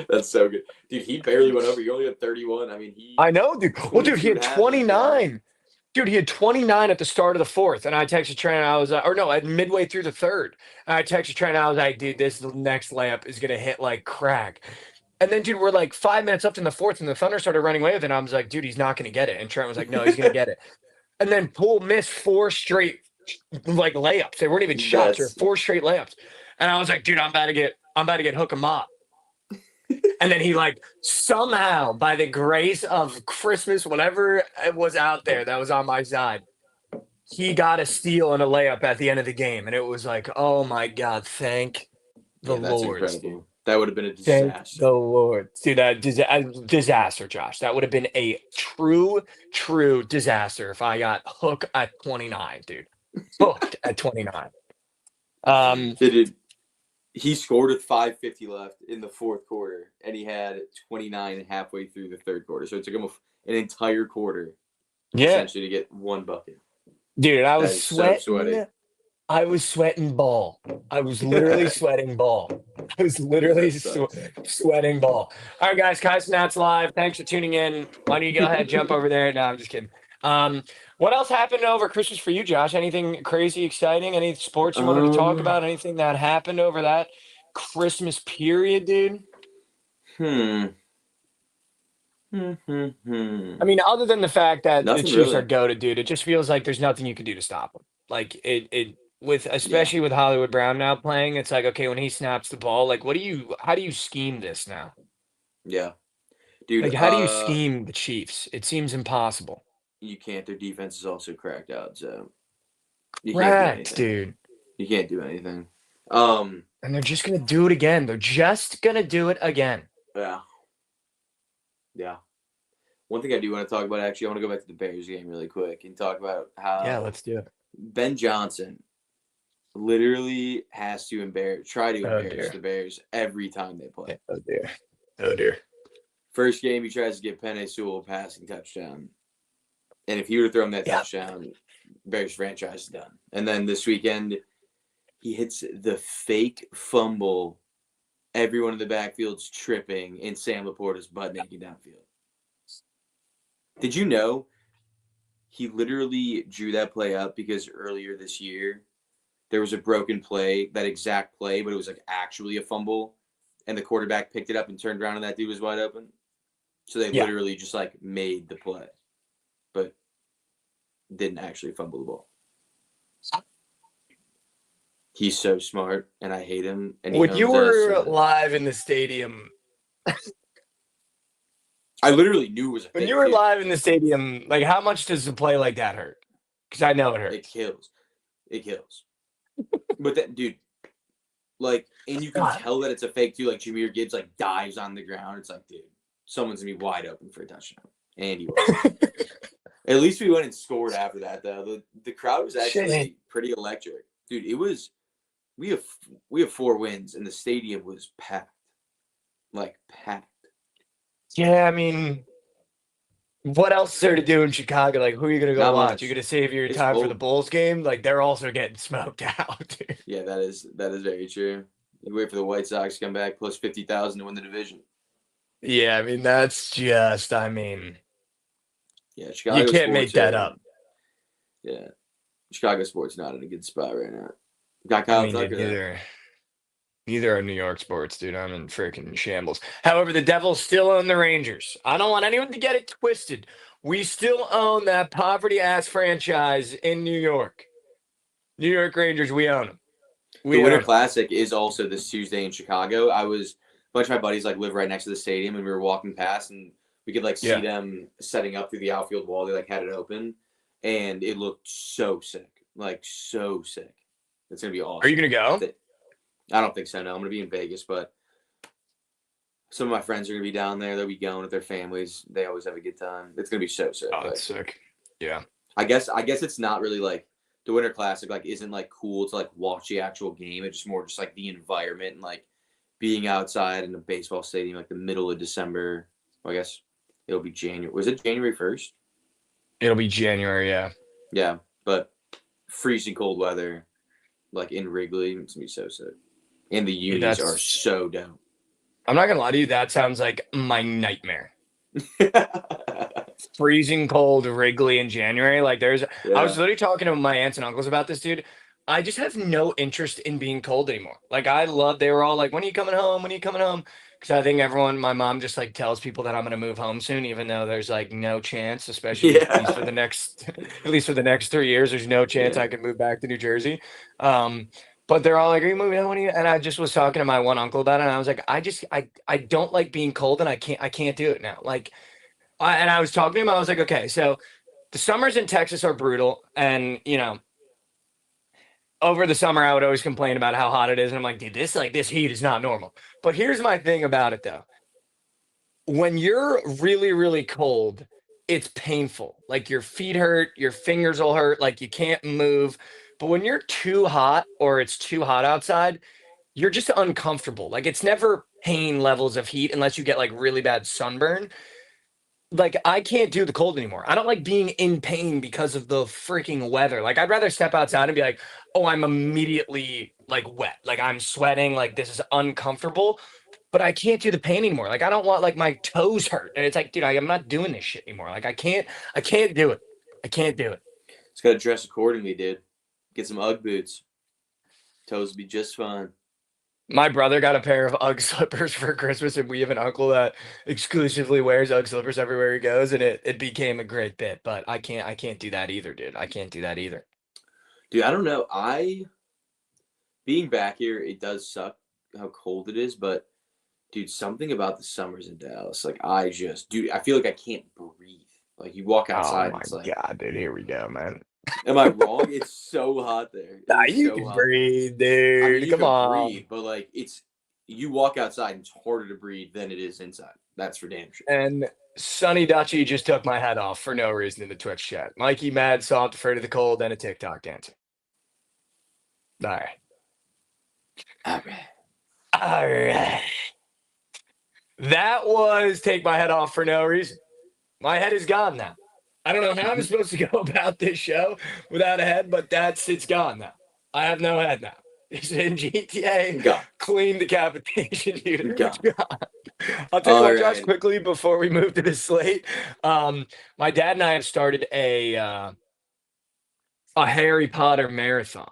That's so good. Dude, he barely went over. He only had 31. I mean, I know, dude. Well, dude, he 22 and had a half after that. 29. Dude, he had 29 at the start of the fourth, and I texted Trent, and I was, or no, at midway through the third, and I texted Trent, and I was like, dude, this next layup is gonna hit like crack. And then, dude, we're like 5 minutes left in the fourth, and the Thunder started running away with it. And I was like, dude, he's not gonna get it. And Trent was like, no, he's gonna get it. And then Poole missed 4 straight like layups. They weren't even shots, or 4 straight layups. And I was like, dude, I'm about to get hook 'em up. And then he like somehow, by the grace of Christmas, whatever it was out there that was on my side, he got a steal and a layup at the end of the game. And it was like, oh my God, thank the Yeah, that's Lord. incredible. That would have been a Thank disaster. the Lord. Dude, that disaster, Josh. That would have been a true disaster if I got hook at 29, dude. Hooked at 29. He scored with 5:50 left in the fourth quarter, and he had 29 halfway through the third quarter. So it took him an entire quarter, essentially, to get 1 bucket. Dude, I was so sweaty. I was sweating ball. I was literally sweating ball. I was literally sweating ball. All right, guys, Kai Snats Live. Thanks for tuning in. Why don't you go ahead, jump over there? No, I'm just kidding. What else happened over Christmas for you, Josh? Anything crazy, exciting? Any sports you wanted to talk about? Anything that happened over that Christmas period, dude? I mean, other than the fact that Nothing the Chiefs really. are goated, dude, it just feels like there's nothing you can do to stop them. Like especially with Hollywood Brown now playing, it's like, okay, when he snaps the ball, like how do you scheme this now? Yeah. Dude, Like, how do you scheme the Chiefs? It seems impossible. You can't. Their defense is also cracked out, so you Correct, dude. You can't do anything. And they're just gonna do it again. They're just gonna do it again. Yeah. Yeah. One thing I do want to talk about, actually, I want to go back to the Bears game really quick and talk about how let's do it. Ben Johnson literally has to try to embarrass the Bears every time they play. Oh dear. Oh dear. First game, he tries to get Penei Sewell a passing touchdown. And if he would have thrown that touchdown, Bears franchise is done. And then this weekend, he hits the fake fumble. Everyone in the backfield's tripping, and Sam Laporta's butt naked downfield. Did you know he literally drew that play up because earlier this year, there was a broken play, that exact play, but it was like actually a fumble, and the quarterback picked it up and turned around, and that dude was wide open. So they literally just like made the play, but didn't actually fumble the ball. He's so smart, and I hate him. And when you were live in the stadium, I literally knew it was a when you were live in the stadium, like, how much does a play like that hurt? Because I know it hurts. It kills. But that dude, like, and you can tell that it's a fake too. Like Jahmyr Gibbs like dives on the ground. It's like, dude, someone's gonna be wide open for a touchdown, and he was. At least we went and scored after that, though. The crowd was actually pretty electric, dude. It was. We have 4 wins, and the stadium was packed, like packed. Yeah, I mean, what else is there to do in Chicago? Like, who are you gonna go Not watch? much. You're gonna save your time for the Bulls game? Like, they're also getting smoked out, dude. Yeah, that is very true. You wait for the White Sox to come back plus 50,000 to win the division. Yeah, I mean, that's just, I mean, yeah, Chicago. You can't make that up. Yeah, Chicago sports not in a good spot right now. Got Kyle Tucker. Neither are New York sports, dude. I'm in freaking shambles. However, the Devils still own the Rangers. I don't want anyone to get it twisted. We still own that poverty-ass franchise in New York. New York Rangers, we own them. The Winter Classic is also this Tuesday in Chicago. A bunch of my buddies like live right next to the stadium, and we were walking past, and we could like see them setting up through the outfield wall. They like had it open, and it looked so sick, like so sick. It's gonna be awesome. Are you gonna go? I don't think so. No, I'm gonna be in Vegas, but some of my friends are gonna be down there. They'll be going with their families. They always have a good time. It's gonna be so sick. Oh, that's sick. Yeah. I guess it's not really like the Winter Classic. Like, isn't like cool to like watch the actual game. It's just more just like the environment and like being outside in a baseball stadium like the middle of December. Well, I guess it'll be January. Was it January 1st? It'll be January, yeah. Yeah, but freezing cold weather, like in Wrigley, it's gonna be so sick. And the Yeah, unis are so dope. I'm not gonna lie to you, that sounds like my nightmare. Freezing cold Wrigley in January. Like I was Yeah. literally talking to my aunts and uncles about this, dude. I just have no interest in being cold anymore. Like they were all like, when are you coming home? When are you coming home? Because I think my mom just like tells people that I'm gonna move home soon, even though there's like no chance, especially at least for Yeah. the next at least for the next 3 years, there's no chance Yeah. I can move back to New Jersey. But they're all like, "Are you moving home?" And I just was talking to my one uncle about it, and I was like, I don't like being cold, and I can't do it now. Like and I was talking to him. I was like, okay, so the summers in Texas are brutal, and over the summer I would always complain about how hot it is, and I'm like, dude, this heat is not normal. But here's my thing about it though: when you're really really cold, it's painful. Like your feet hurt, your fingers will hurt, like you can't move. But when you're too hot or it's too hot outside, you're just uncomfortable. Like it's never pain levels of heat unless you get like really bad sunburn. Like I can't do the cold anymore. I don't like being in pain because of the freaking weather. Like I'd rather step outside and be like, "Oh, I'm immediately like wet. Like I'm sweating, like this is uncomfortable." But I can't do the pain anymore. Like I don't want like my toes hurt. And it's like, dude, I'm not doing this shit anymore. Like I can't do it. I can't do it. It's got to dress accordingly, dude. Get some UGG boots. Toes will be just fine. My brother got a pair of UGG slippers for Christmas, and we have an uncle that exclusively wears UGG slippers everywhere he goes, and it became a great bit. But I can't do that either, dude. I can't do that either. Dude, I don't know. Being back here, it does suck how cold it is, but dude, something about the summers in Dallas, like dude, I feel like I can't breathe. Like you walk Oh outside, my it's like, god, dude, here we go, man. am I wrong? It's so hot there. Nah, It is you so can hot. breathe, I mean, dude. you Come can on. breathe, but like you walk outside and it's harder to breathe than it is inside. That's for damn sure. And Sonny Dutchy just took my head off for no reason in the Twitch chat. Mikey Mad, soft, afraid of the cold, and a TikTok dancer. All right. All right. All right. That was take my head off for no reason. My head is gone now. I don't know how I'm supposed to go about this show without a head, but it's gone now. I have no head now. It's in GTA. Go. Clean decapitation, dude. Go. It's gone. I'll tell you All what, Josh, right. quickly before we move to the slate. My dad and I have started a Harry Potter marathon.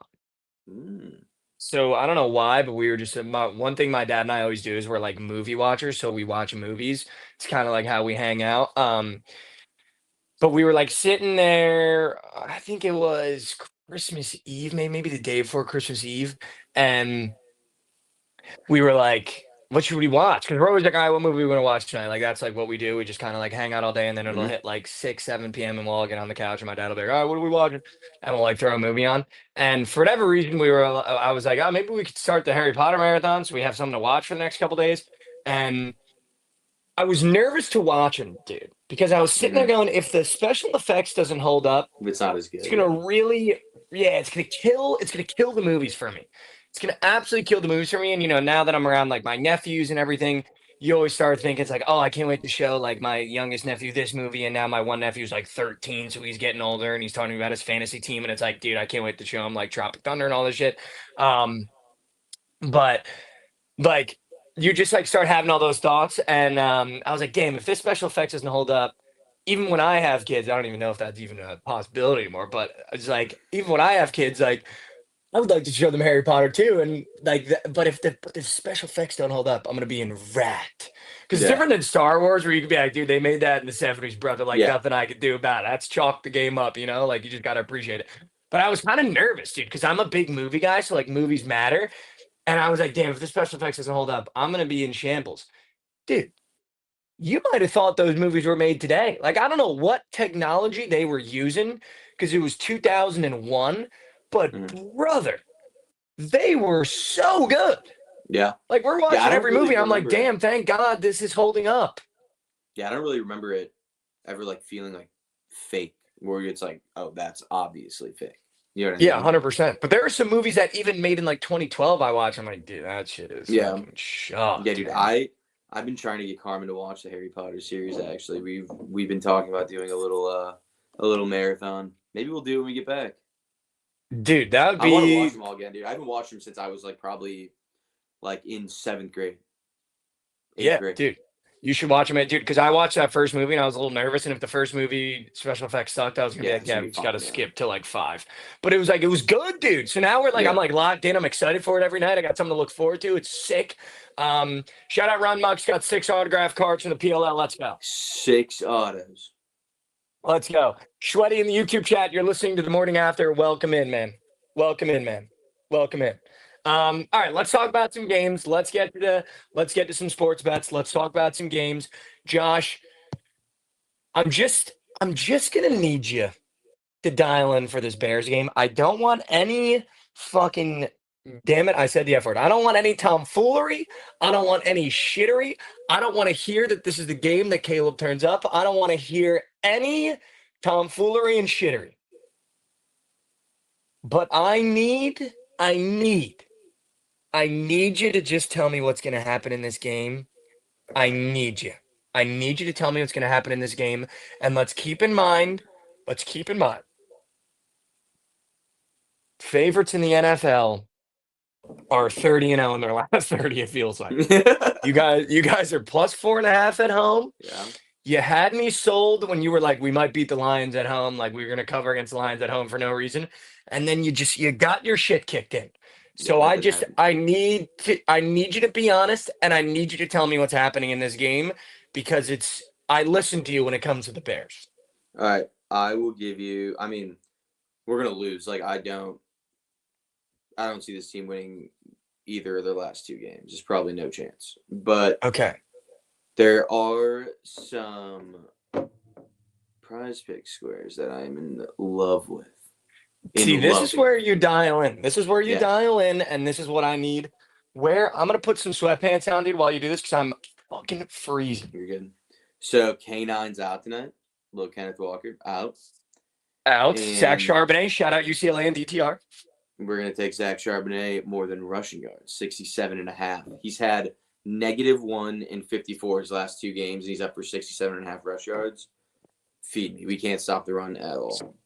Mm. So I don't know why, but we were just one thing my dad and I always do is we're like movie watchers, so we watch movies. It's kind of like how we hang out. But we were like sitting there, I think it was Christmas Eve, maybe the day before Christmas Eve, and we were like, "What should we watch?" Because we're always like, "All right, what movie we want to watch tonight?" Like that's like what we do. We just kind of like hang out all day, and then it'll Mm-hmm. hit like 6, 7 p.m. and we'll all get on the couch, and my dad will be like, "All right, what are we watching?" And we'll like throw a movie on. And for whatever reason, I was like, "Oh, maybe we could start the Harry Potter marathon, so we have something to watch for the next couple days." And I was nervous to watch him, dude, because I was sitting there going, if the special effects doesn't hold up, It's not as good. it's gonna really, yeah, it's gonna kill the movies for me. It's gonna absolutely kill the movies for me. And now that I'm around like my nephews and everything, you always start thinking it's like, oh, I can't wait to show like my youngest nephew this movie. And now my one nephew's like 13, so he's getting older and he's talking about his fantasy team. And it's like, dude, I can't wait to show him like Tropic Thunder and all this shit. But like you just like start having all those thoughts, and I was like, damn, if this special effects doesn't hold up, even when I have kids, I don't even know if that's even a possibility anymore. But it's like even when I have kids, like I would like to show them Harry Potter too, and like, but if special effects don't hold up, I'm gonna be in rat. Because it's Yeah. different than Star Wars, where you could be like, dude, they made that in the '70s, brother. Like Yeah. nothing I could do about it. That's chalk the game up, Like you just gotta appreciate it. But I was kind of nervous, dude, because I'm a big movie guy, so like movies matter. And I was like, damn, if the special effects doesn't hold up, I'm gonna be in shambles, dude. You might have thought those movies were made today. Like I don't know what technology they were using because it was 2001, but Mhm. brother, they were so good. Yeah. Like we're I watching don't every really movie. I'm like, remember it. damn, thank God this is holding up. Yeah, I don't really remember it ever like feeling like fake, where it's like, oh, that's obviously fake. You know what I Yeah, mean? 100%. But there are some movies that even made in like 2012 I watch. I'm like, dude, that shit is Yeah. fucking shot. Yeah, dude. I've been trying to get Carmen to watch the Harry Potter series. Actually, we've been talking about doing a little a little marathon. Maybe we'll do it when we get back. Dude, that would I want to be. watch them all again, dude. I haven't watched them since I was like probably like in 7th grade, 8th Yeah, grade. dude. You should watch them, dude, because I watched that first movie and I was a little nervous. And if the first movie special effects sucked, I was gonna be Yeah, like, it's yeah, gonna we be just fun, gotta yeah. skip to like 5. But it was good, dude. So now we're like, Yeah. I'm like locked in. I'm excited for it every night. I got something to look forward to. It's sick. Shout out Ron Muck's got 6 autograph cards from the PLL. Let's go. 6 autos. Let's go. Shwetty in the YouTube chat. You're listening to the morning after. Welcome in, man. Welcome in, man. Welcome in. All right, let's talk about some games. Let's get to some sports bets. Let's talk about some games. Josh, I'm just gonna need you to dial in for this Bears game. I don't want any fucking damn it, I said the F word. I don't want any tomfoolery. I don't want any shittery. I don't want to hear that this is the game that Caleb turns up. I don't want to hear any tomfoolery and shittery. But I need you to just tell me what's gonna happen in this game. I need you. I need you to tell me what's gonna happen in this game. And let's keep in mind, favorites in the NFL are 30-0 in their last 30, it feels like. You guys are plus 4.5 at home. Yeah. You had me sold when you were like, we might beat the Lions at home, like we were gonna cover against the Lions at home for no reason. And then you got your shit kicked in. So Yeah, that didn't happen. I need you to be honest, and I need you to tell me what's happening in this game because I listen to you when it comes to the Bears. All right. I will give you, I mean, we're gonna lose. Like I don't see this team winning either of their last 2 games. There's probably no chance. But Okay. there are some prize pick squares that I'm in love with. See, this is where you dial in. This is where you dial in, and this is what I need. Where I'm gonna put some sweatpants on, dude, while you do this, because I'm fucking freezing. You're good. So K9's out tonight. Little Kenneth Walker out. Zach And Charbonnet, shout out UCLA and DTR. we're gonna take Zach Charbonnet more than rushing yards, 67.5. He's had -1 in 54 his last 2 games, and he's up for 67.5 rush yards. Feed me. We can't stop the run at all.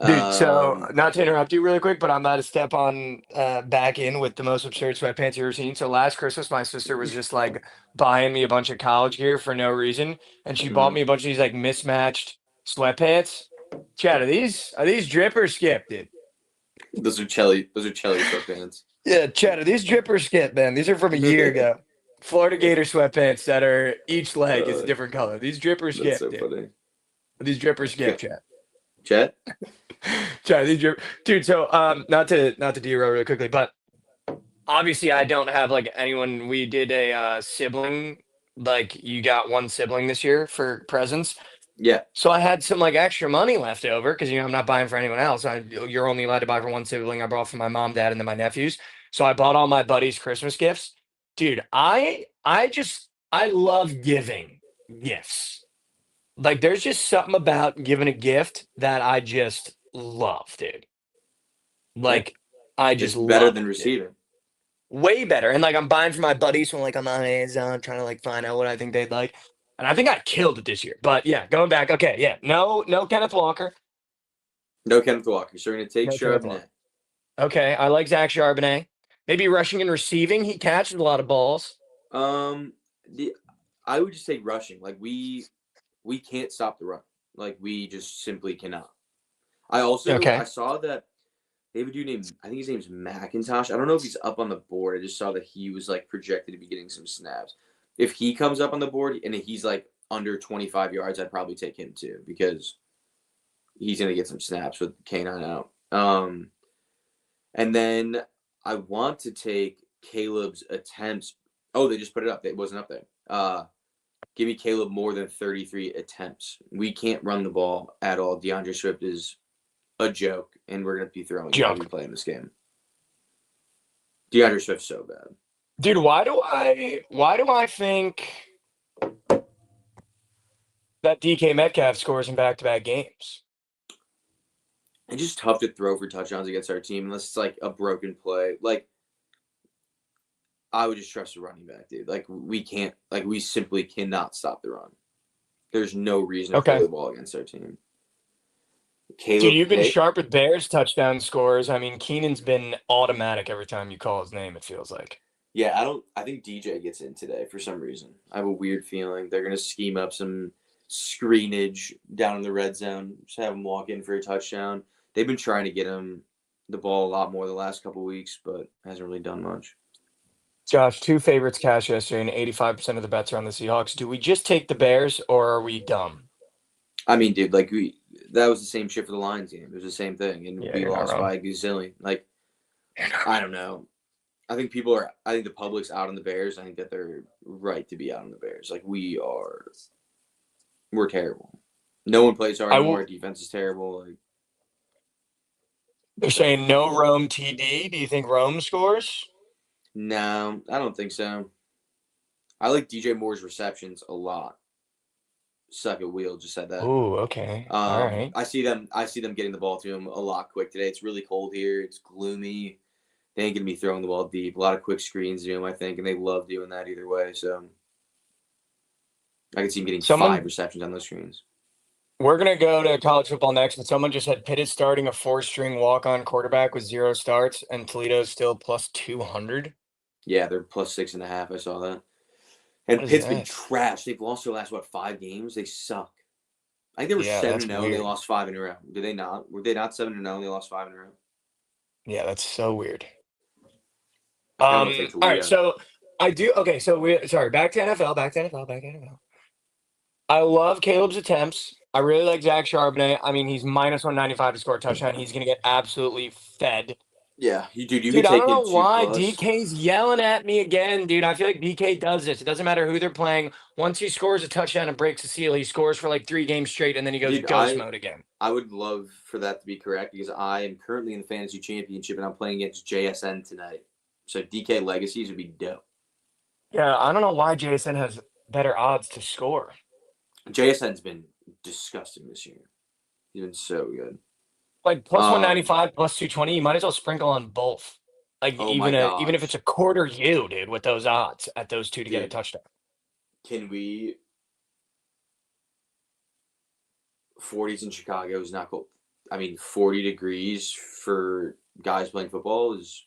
Dude, so not to interrupt you really quick, but I'm about to step on back in with the most absurd sweatpants you've ever seen. So last Christmas, my sister was just like buying me a bunch of college gear for no reason, and she bought me a bunch of these like mismatched sweatpants. Chad, are these drip or skip, dude? Those are Chelly sweatpants. Yeah, Chad, are these drip or skip, man? These are from a year ago. Florida Gator sweatpants that are each leg is a different color. These drip or skip, That's so dude. funny. These drip or skip, Chad. Chet? Chad, these drip, dude. So not to derail really quickly, but obviously I don't have like anyone. We did a sibling, like you got one sibling this year for presents. Yeah. So I had some like extra money left over because I'm not buying for anyone else. You're only allowed to buy for one sibling. I bought for my mom, dad, and then my nephews. So I bought all my buddies Christmas gifts. Dude, I love giving gifts. Like there's just something about giving a gift that I just love, dude. Like I just It's better love than it, receiving. dude. Way better. And like I'm buying for my buddies, so like I'm on Amazon trying to like find out what I think they'd like. And I think I killed it this year. But yeah, going back. Okay, yeah. No Kenneth Walker. No Kenneth Walker. So we're gonna take No Kenneth Walker. Charbonnet. Okay, I like Zach Charbonnet. Maybe rushing and receiving. He catches a lot of balls. I would just say rushing. Like we can't stop the run. Like we just simply cannot. I saw that they have a dude named, I think his name's McIntosh. I don't know if he's up on the board. I just saw that he was like projected to be getting some snaps. If he comes up on the board and he's like under 25 yards, I'd probably take him too because he's gonna get some snaps with K9 out. And then I want to take Caleb's attempts. Oh, they just put it up. It wasn't up there. Give me Caleb more than 33 attempts. We can't run the ball at all. DeAndre Swift is a joke, and we're going to be throwing every play in this game. DeAndre Swift's so bad. Dude, why do I think that DK Metcalf scores in back-to-back games? It's just tough to throw for touchdowns against our team unless it's like a broken play. Like, I would just trust the running back, dude. Like, we simply cannot stop the run. There's no reason to throw the ball against our team. Dude, Caleb you've been Pitt. sharp with Bears touchdown scores. I mean, Keenan's been automatic every time you call his name, it feels like. Yeah, I think DJ gets in today for some reason. I have a weird feeling they're gonna scheme up some screenage down in the red zone. Just have him walk in for a touchdown. They've been trying to get him the ball a lot more the last couple weeks, but hasn't really done much. Josh, two favorites cash yesterday, and 85% of the bets are on the Seahawks. Do we just take the Bears, or are we dumb? I mean, dude, like that was the same shit for the Lions game. It was the same thing, and Yeah, we you're not lost wrong. by a gazillion. Like, I don't know. I think the public's out on the Bears. I think that they're right to be out on the Bears. Like, we're terrible. No one plays hard anymore. Our defense is terrible. Like, They're saying no Rome TD. Do you think Rome scores? no, I don't think so. I like DJ Moore's receptions a lot. Suck at wheel just said that. Oh, okay. All right. I see them getting the ball to him a lot quick today. It's really cold here. It's gloomy. They ain't gonna be throwing the ball deep. A lot of quick screens to him, I think, and they love doing that either way. So I could see him getting 5 receptions on those screens. We're gonna go to college football next, but someone just said Pitt is starting a 4-string walk-on quarterback with 0 starts, and Toledo's still plus 200. Yeah, they're plus 6.5. I saw that. And Pitt's been trash. They've lost their last 5 games. They suck. I think they were 7-0. They lost 5 in a row. Did they not? Were they not 7-0? They lost 5 in a row. Yeah, that's so weird. All right, so I do. Okay, so back to NFL. I love Caleb's attempts. I really like Zach Charbonnet. I mean, he's minus 195 to score a touchdown. He's gonna get absolutely fed. Yeah, dude, I don't know why DK's yelling at me again, dude. I feel like DK does this. It doesn't matter who they're playing. Once he scores a touchdown and breaks the seal, he scores for like 3 games straight, and then he goes ghost mode again. I would love for that to be correct because I am currently in the fantasy championship and I'm playing against JSN tonight. So DK legacies would be dope. Yeah, I don't know why JSN has better odds to score. JSN's been disgusting this year. He's been so good. Like plus 195, plus 220, you might as well sprinkle on both. Like even if it's a quarter you, dude, with those odds at those two to get a touchdown. Can we 40s in Chicago is not cold. I mean, 40 degrees for guys playing football is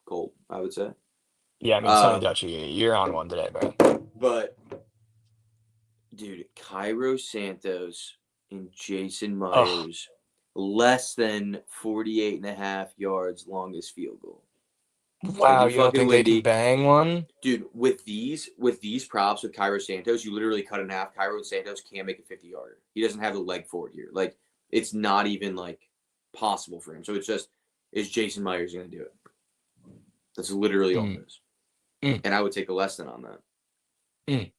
cold, I would say. Yeah, I mean, Sonny Dutchie, you're on one today, bro. But, dude, Cairo Santos and Jason Myers, less than 48.5 yards longest field goal. Wow, you don't think they can bang one? Dude, with these props with Cairo Santos, you literally cut in half. Cairo Santos can't make a 50-yarder. He doesn't have the leg for it here. Like, it's not even, like, possible for him. So it's just, is Jason Myers going to do it? That's literally all it is. And I would take a less than on that.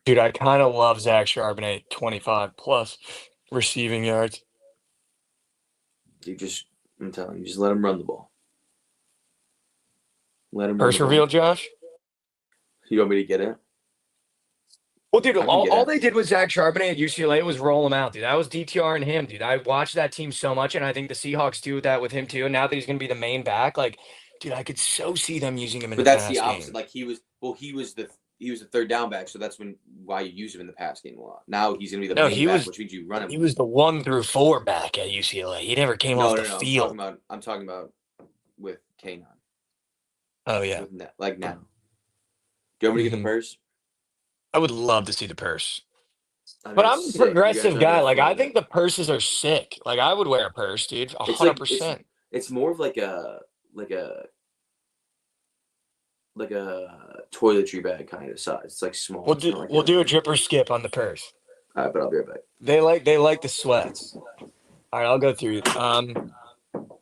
Dude, I kind of love Zach Charbonnet, 25-plus receiving yards. I'm telling you, just let him run the ball. Let him First reveal, Josh? You want me to get it? Well, dude, all they did with Zach Charbonnet at UCLA was roll him out, dude. That was DTR and him, dude. I watched that team so much, and I think the Seahawks do that with him, too. And now that he's going to be the main back, like, dude, I could so see them using him in the pass game. But that's the opposite. Like, he was the third down back, so that's why you use him in the pass game a lot. Now he's going to be the main back, which means you run him. He was the 1 through 4 back at UCLA. He never came off the field. I'm talking about with K9. Oh, yeah. Like now. Do you want me to get the purse? I would love to see the purse. But I'm a progressive guy. Like, I think the purses are sick. Like, I would wear a purse, dude. 100%. It's more of like a toiletry bag kind of size. It's like small. We'll do a drip or skip on the purse. All right, but I'll be right back. They like the sweats. All right, I'll go through.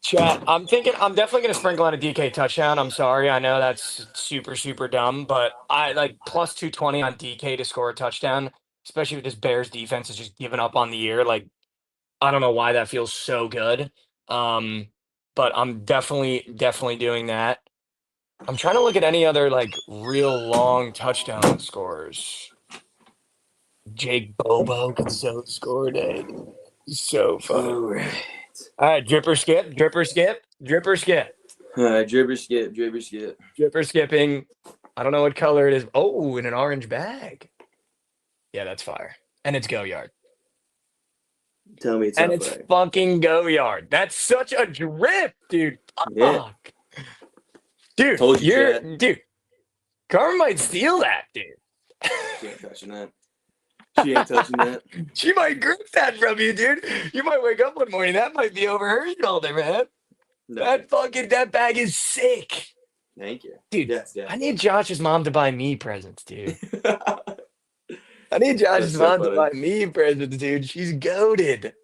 Chat, I'm definitely gonna sprinkle on a DK touchdown. I'm sorry, I know that's super, super dumb, but I like plus 220 on DK to score a touchdown, especially with this Bears defense is just giving up on the year. Like, I don't know why that feels so good. But I'm definitely doing that. I'm trying to look at any other like real long touchdown scores. Jake Bobo could so score today. So funny. All right, dripper skip. All right, dripper skip. Dripper skipping. I don't know what color it is. Oh, in an orange bag. Yeah, that's fire. And it's go yard. Tell me it's And not it's fire. fucking go yard. That's such a drip, dude. Yeah. Fuck. Dude, Told you, Chad. dude. Carmen might steal that, dude. She ain't touching that. She ain't touching that. She might grip that from you, dude. You might wake up one morning. That might be over her shoulder, man. No. That bag is sick. Thank you. Dude, Yes, yeah. I need Josh's mom to buy me presents, dude. I need Josh's That's so mom to funny. buy me presents, dude. She's goaded.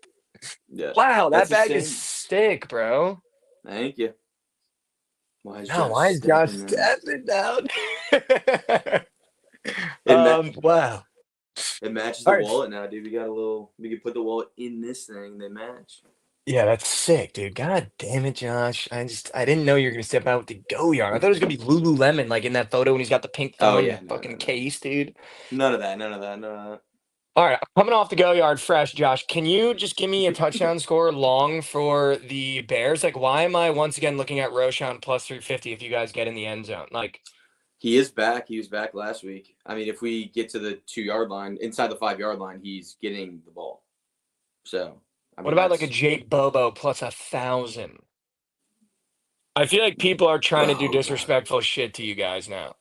Yeah. Wow, that That's the bag same. is sick, bro. Thank you. Why is Why is Josh stepping down? It Wow. It matches the All right. wallet now, dude. We can put the wallet in this thing. They match. Yeah, that's sick, dude. God damn it, Josh. I didn't know you were gonna step out with the go yard. I thought it was gonna be Lululemon, like in that photo when he's got the pink Oh, phone yeah, and no, fucking no. case, dude. None of that. All right, coming off the go yard fresh, Josh. Can you just give me a touchdown score long for the Bears? Like, why am I once again looking at Roshan plus 350 if you guys get in the end zone? Like, He is back. He was back last week. I mean, if we get to the 2-yard line, inside the 5-yard line, he's getting the ball. So, I mean, what about like a Jake Bobo plus 1,000? I feel like people are trying to do disrespectful shit to you guys now.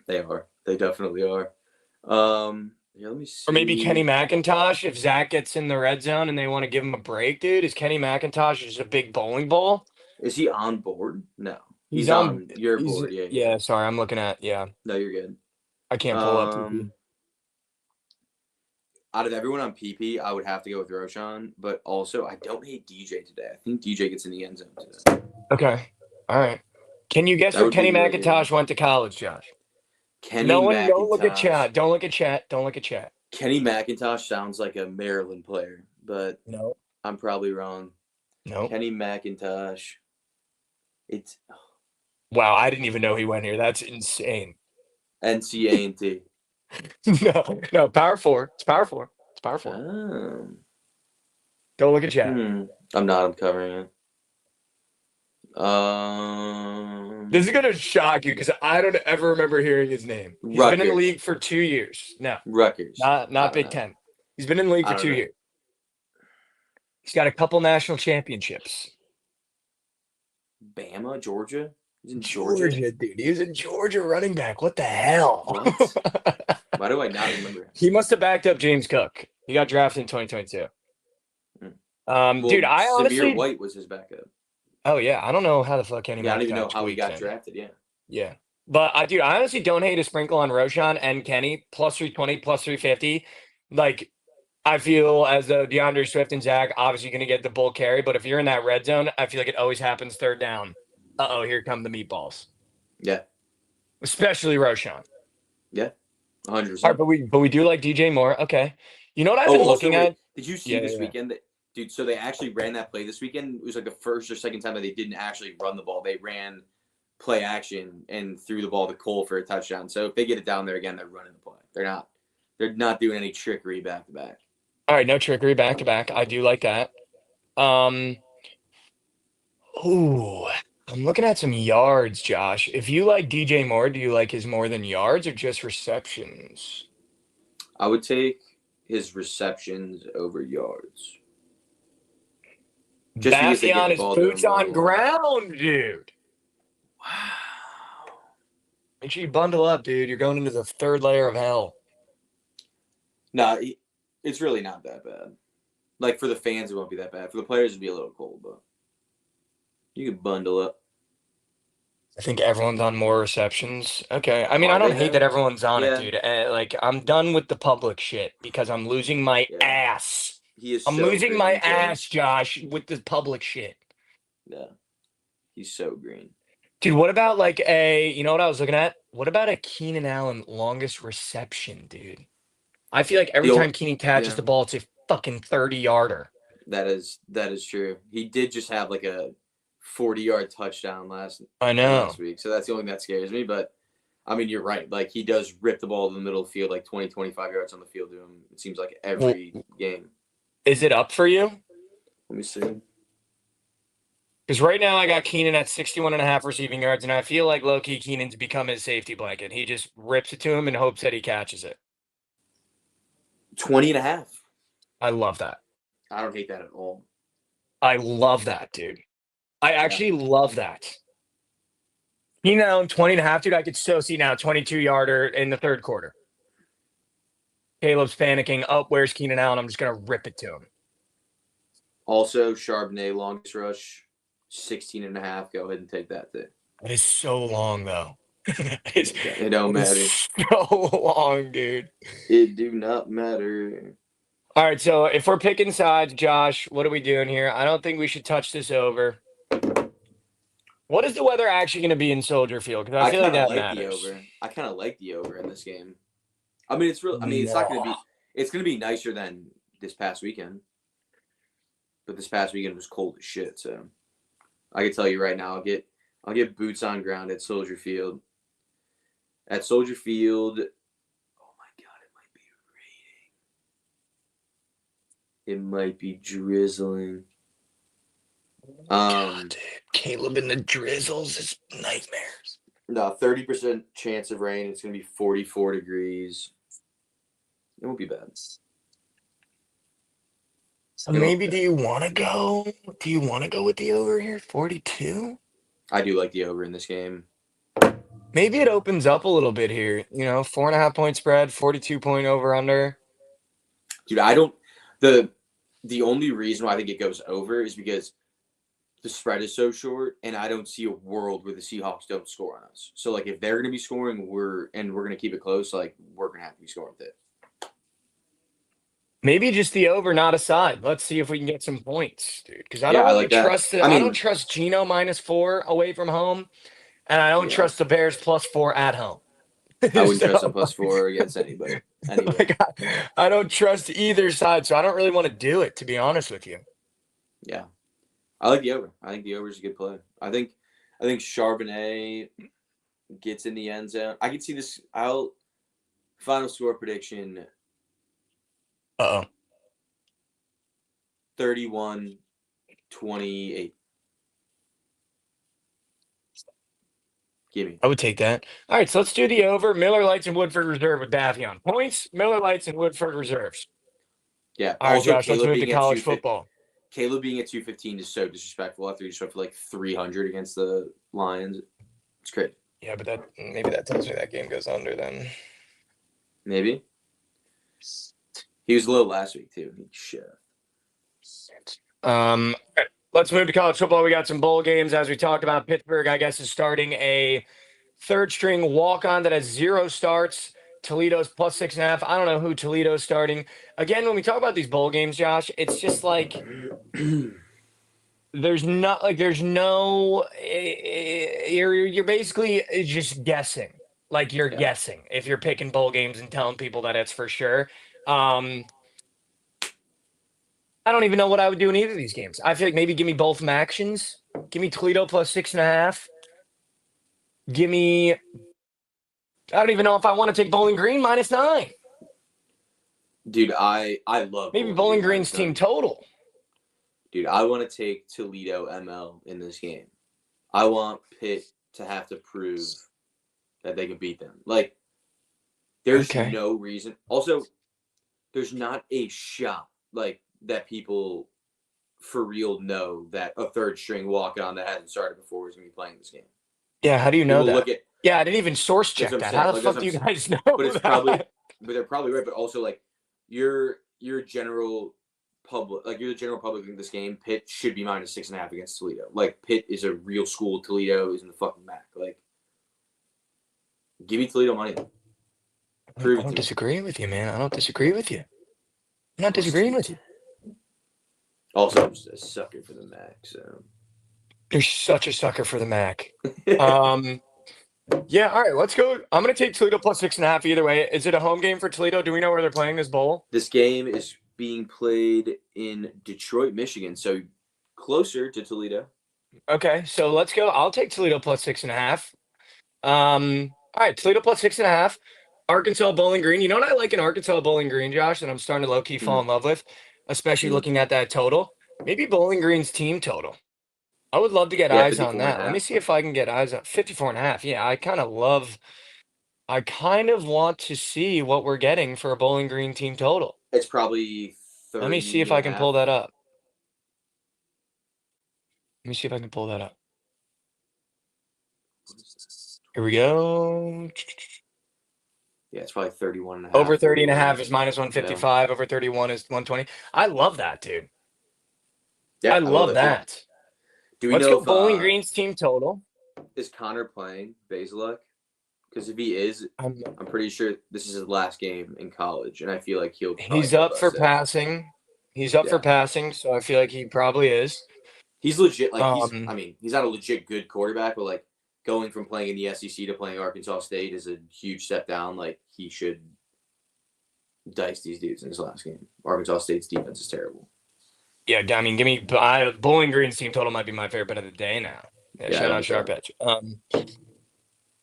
They are. They definitely are. Yeah, let me see. Or maybe Kenny McIntosh, if Zach gets in the red zone and they want to give him a break, dude. Is Kenny McIntosh just a big bowling ball? Is he on board? No. He's on your board. Yeah, sorry, I'm looking at, No, you're good. I can't pull up PP. Out of everyone on PP, I would have to go with Roshan, but also I don't hate DJ today. I think DJ gets in the end zone today. Okay. All right. Can you guess That where would Kenny be really McIntosh went to college, Josh? Kenny Don't look at McIntosh. chat. Don't look at chat. Don't look at chat. Kenny McIntosh sounds like a Maryland player, but No. I'm probably wrong. No. Kenny McIntosh. It's Wow, I didn't even know he went here. That's insane. NCAA. No, power four. It's power four. It's power four. Oh. Don't look at chat. I'm not. I'm covering it. This is gonna shock you because I don't ever remember hearing his name. He's been in the league for 2 years. No, Rutgers. not Big Ten. He's been in the league for 2 years. He's got a couple national championships. Bama, Georgia. He's in Georgia, dude. He was in Georgia running back. What the hell? What? Why do I not remember? He must have backed up James Cook. He got drafted in 2022. Well, dude, I honestly. Samir White was his backup. Oh yeah, I don't know how the fuck Kenny. I don't even know how he got drafted. Yeah, but dude, I honestly don't hate a sprinkle on Roshan and Kenny plus 320, plus 350. Like, I feel as though DeAndre Swift and Zach obviously going to get the bull carry, but if you're in that red zone, I feel like it always happens third down. Here come the meatballs. Yeah, especially Roshan. Yeah, 100%. All right, but we do like DJ Moore. Okay, you know what I've been looking at? Did you see this weekend that? Dude, so they actually ran that play this weekend. It was like the first or second time that they didn't actually run the ball. They ran play action and threw the ball to Cole for a touchdown. So if they get it down there again, they're running the play. They're not doing any trickery back to back. All right, no trickery back to back. I do like that. Ooh, I'm looking at some yards, Josh. If you like DJ Moore, do you like his more than yards or just receptions? I would take his receptions over yards. Just Bassy on his boots on ground, dude. Wow. Make sure you bundle up, dude. You're going into the third layer of hell. No, it's really not that bad. Like, for the fans, it won't be that bad. For the players, it'd be a little cold, but you can bundle up. I think everyone's on more receptions. Okay. I mean, I don't hate that everyone's on it, dude. Like, I'm done with the public shit because I'm losing my ass. I'm losing my ass, Josh, with the public shit. Yeah. He's so green. Dude, what about like you know what I was looking at? What about a Keenan Allen longest reception, dude? I feel like every time Keenan catches the ball, it's a fucking 30-yarder. That is true. He did just have like a 40-yard touchdown last week. So that's the only thing that scares me. But, I mean, you're right. Like, he does rip the ball in the middle of the field, like 20, 25 yards on the field to him. It seems like every game. Is it up for you? Let me see. Because right now I got Keenan at 61.5 receiving yards, and I feel like low-key Keenan's become his safety blanket. He just rips it to him and hopes that he catches it. 20.5. I love that. I don't hate that at all. I love that, dude. I actually love that. Keenan Allen, 20.5, dude. I could so see now 22-yarder in the third quarter. Caleb's panicking. Oh, where's Keenan Allen? I'm just going to rip it to him. Also, Charbonnet longest rush, 16.5. Go ahead and take that too. It is so long, though. It don't matter. So long, dude. It do not matter. All right, so if we're picking sides, Josh, what are we doing here? I don't think we should touch this over. What is the weather actually going to be in Soldier Field? Because I feel like that matters. The over. I kind of like the over in this game. I mean, it's real. I mean, it's not going to be. It's going to be nicer than this past weekend. But this past weekend was cold as shit. So I can tell you right now, I'll get boots on ground at Soldier Field. At Soldier Field, oh my God, it might be drizzling. God, dude. Caleb and the drizzles is nightmares. No, 30% chance of rain. It's going to be 44 degrees. It won't be bad. So maybe do you want to go? Do you want to go with the over here? 42? I do like the over in this game. Maybe it opens up a little bit here. 4.5 point spread, 42 point over under. Dude, I don't. The only reason why I think it goes over is because the spread is so short, and I don't see a world where the Seahawks don't score on us. So, like, if they're going to be scoring, we're going to keep it close. Like, we're going to have to be scoring with it. Maybe just the over, not a side. Let's see if we can get some points, dude. Because I don't really trust it. I don't trust Geno -4 away from home, and I don't trust the Bears +4 at home. I wouldn't trust them +4 against anybody. I don't trust either side, so I don't really want to do it, to be honest with you. Yeah. I like the over. I think the over is a good play. I think Charbonnet gets in the end zone. I can see this. Final score prediction. 31-28. Give me. I would take that. All right, so let's do the over. Miller Lights and Woodford Reserve with Davion. Points, Miller Lights and Woodford Reserves. Yeah. All right, Josh, let's move to college football. Caleb being at 215 is so disrespectful after he just went for like 300 against the Lions. It's great. Yeah, but maybe that tells me that game goes under then. Maybe. He was low last week too. Shit. Let's move to college football. We got some bowl games. As we talked about, Pittsburgh, I guess, is starting a third-string walk-on that has 0 starts. Toledo's +6.5. I don't know who Toledo's starting. Again, when we talk about these bowl games, Josh, it's just like there's no you're basically just guessing. Like you're guessing if you're picking bowl games and telling people that it's for sure. I don't even know what I would do in either of these games. I feel like maybe give me both actions. Give me Toledo +6.5. Give me. I don't even know if I want to take Bowling Green -9. Dude, I love maybe Bowling Green's team total. Dude, I want to take Toledo ML in this game. I want Pitt to have to prove that they can beat them. Like, there's no reason. Also, there's not a shot like that people for real know that a third string walk-on that hasn't started before is going to be playing this game. Yeah, how do you know that? I didn't even source check that. How the fuck do you guys know? But it's probably, but they're probably right. But also, like, you're general public, like you're the general public in this game. Pitt should be -6.5 against Toledo. Like, Pitt is a real school. Toledo is in the fucking MAC. Like, give me Toledo money. I don't disagree with you, man. I don't disagree with you. I'm not disagreeing with you. Also, I'm just a sucker for the MAC. So you're such a sucker for the MAC. Yeah, all right, let's go. I'm going to take Toledo +6.5 either way. Is it a home game for Toledo? Do we know where they're playing this bowl? This game is being played in Detroit, Michigan, so closer to Toledo. Okay, so let's go. I'll take Toledo +6.5. All right, Toledo +6.5. Arkansas Bowling Green. You know what I like in Arkansas Bowling Green, Josh, that I'm starting to low-key fall in love with, especially looking at that total? Maybe Bowling Green's team total. I would love to get eyes on that. Let me see if I can get eyes on 54.5. Yeah, I kind of want to see what we're getting for a Bowling Green team total. It's probably 30. Let me see if I can pull that up. Let me see if I can pull that up. Here we go. Yeah, it's probably 31 and a half. Over 30 and a half is minus 155. Yeah. Over 31 is 120. I love that, dude. Yeah, I love that. Do we Let's know go if, Bowling Green's team total. Is Connor playing Basilek? Because if he is, I'm pretty sure this is his last game in college, and I feel like he's up for passing. He's up for passing, so I feel like he probably is. He's legit. Like he's not a legit good quarterback, but like going from playing in the SEC to playing Arkansas State is a huge step down. Like he should dice these dudes in his last game. Arkansas State's defense is terrible. Yeah, I mean, give me Bowling Green's team total might be my favorite bet of the day now. Yeah, shout out Sharp Edge.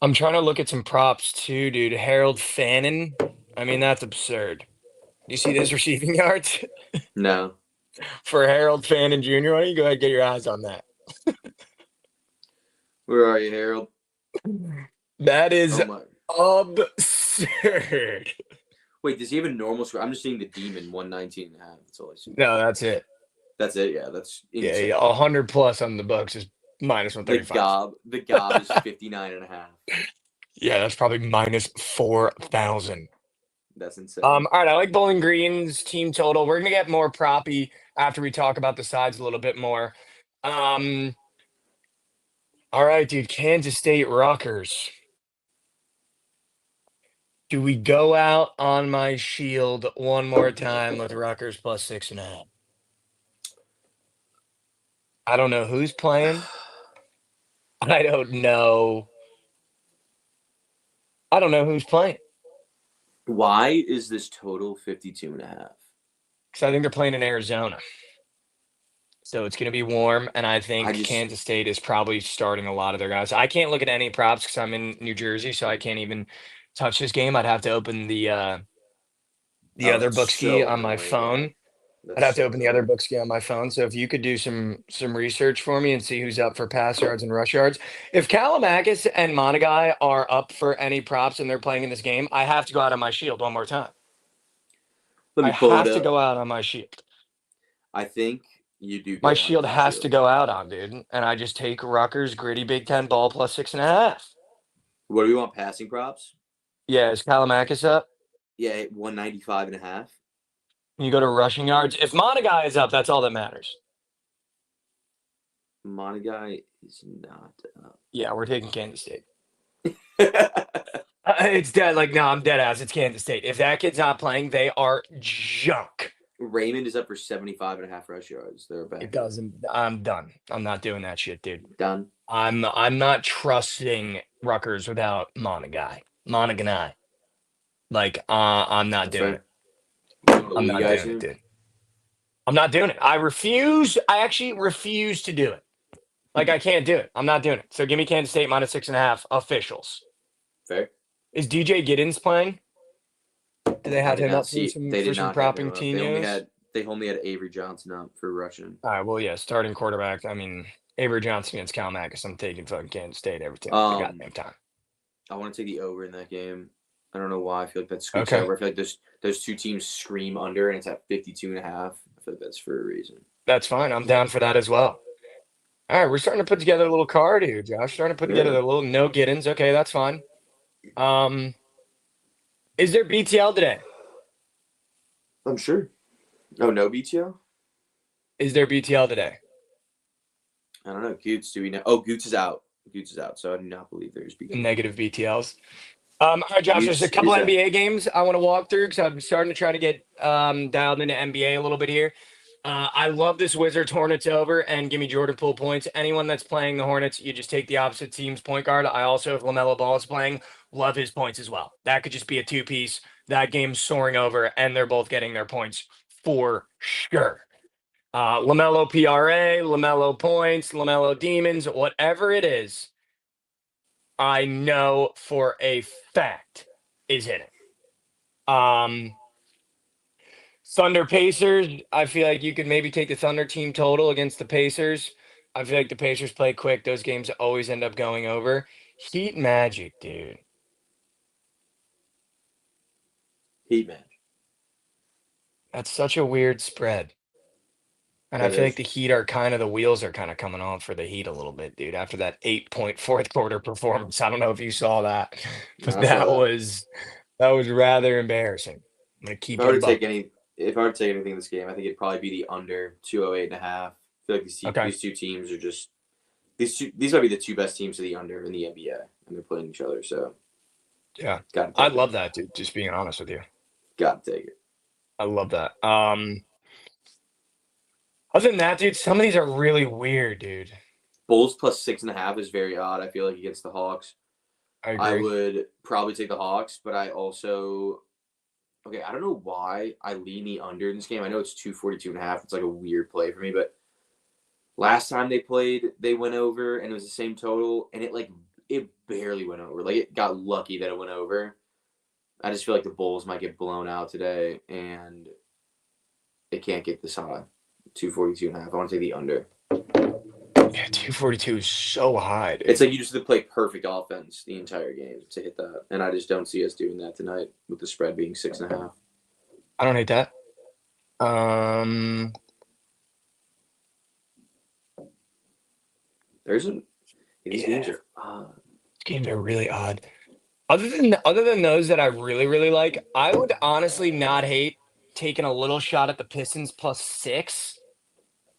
I'm trying to look at some props too, dude. Harold Fannin. I mean, that's absurd. You see his receiving yards? No. For Harold Fannin Jr., why don't you go ahead and get your eyes on that? Where are you, Harold? That is absurd. Wait, does he have a normal score? I'm just seeing the Demon 119 and a half. That's all I see. No, that's it. That's it. Yeah, that's insane. Yeah, 100 plus on the books is minus 135. The gob is 59 and a half. Yeah, that's probably minus 4,000. That's insane. All right, I like Bowling Green's team total. We're gonna get more proppy after we talk about the sides a little bit more. All right, dude. Kansas State Rutgers. Do we go out on my shield one more time with Rutgers plus 6.5? I don't know who's playing. I don't know who's playing. Why is this total 52 and a half? Because I think they're playing in Arizona. So it's going to be warm, and I think Kansas State is probably starting a lot of their guys. I can't look at any props because I'm in New Jersey, so I can't even touch this game. I'd have to open the other bookski on my phone. I'd have to open the other bookski on my phone. So if you could do some research for me and see who's up for pass yards and rush yards. If Kalamakis and Monagai are up for any props and they're playing in this game, I have to go out on my shield one more time. I have to go out on my shield. I think you do. My shield has to go out on, dude. And I just take Rutgers gritty Big Ten ball plus 6.5. What do we want passing props? Yeah, is Kalamakis up? Yeah, 195 and a half. You go to rushing yards. If Monagai is up, that's all that matters. Monagai is not up. Yeah, we're taking Kansas State. It's dead. Like, no, I'm dead ass. It's Kansas State. If that kid's not playing, they are junk. Raymond is up for 75 and a half rush yards. They're back. It doesn't. I'm done. I'm not doing that shit, dude. Done. I'm not trusting Rutgers without Monagai. Like, I'm not doing it. I'm not doing it, dude. I'm not doing it. I actually refuse to do it. Like, I can't do it. I'm not doing it. So give me Kansas State minus 6.5 officials. Fair. Is DJ Giddens playing? Do they have him up for some propping team news? They only had Avery Johnson up for rushing. All right, well, yeah, starting quarterback. I mean, Avery Johnson against Kalamakis. I'm taking fucking Kansas State every goddamn time. I want to take the over in that game. I don't know why. I feel like that's over. I feel like those two teams scream under, and it's at 52 and a half. I feel like that's for a reason. That's fine. I'm down for that as well. All right, we're starting to put together a little card here, Josh. Starting to put together a little no Giddens. Okay, that's fine. Is there BTL today? I'm sure. Oh, no BTL? Is there BTL today? I don't know. Goots, do we know? Oh, Goots is out. So I do not believe there's BTL. Negative BTLs. All right, Josh, there's a couple NBA games I want to walk through because I'm starting to try to get dialed into NBA a little bit here. I love this Wizards Hornets over, and give me Jordan Poole points. Anyone that's playing the Hornets, you just take the opposite team's point guard. I also, if LaMelo Ball is playing, love his points as well. That could just be a two-piece. That game's soaring over, and they're both getting their points for sure. LaMelo PRA, LaMelo points, LaMelo demons, whatever it is, I know for a fact is hitting. Thunder Pacers, I feel like you could maybe take the Thunder team total against the Pacers. I feel like the Pacers play quick. Those games always end up going over. Heat Magic, dude. Heat Magic. That's such a weird spread. And I That feel like is. the Heat are the wheels are kind of coming off for the Heat a little bit, dude, after that 8-point fourth quarter performance. I don't know if you saw that, but I saw that. that was rather embarrassing. I'm gonna keep If I were it a to take buck. any, if I were to take anything in this game, I think it'd probably be the under 208.5. I feel like Okay. these two teams are just these might be the two best teams to the under in the NBA, and they're playing each other. So Yeah. gotta I take it. love that, dude. Just being honest with you. Gotta take it. I love that. Other than that, dude, some of these are really weird, dude. Bulls plus 6.5 is very odd. I feel like against the Hawks. I I agree. would probably take the Hawks, but I also I don't know why I lean the under in this game. I know it's 242.5. It's like a weird play for me, but last time they played, they went over and it was the same total, and it barely went over. Like it got lucky that it went over. I just feel like the Bulls might get blown out today, and they can't get this high. 242.5. I want to take the under. Yeah, 242 is so high, dude. It's like you just have to play perfect offense the entire game to hit that, and I just don't see us doing that tonight with the spread being 6.5. I don't hate that. These games are odd. Games are really odd. Other than those that I really, really like, I would honestly not hate taking a little shot at the Pistons plus 6.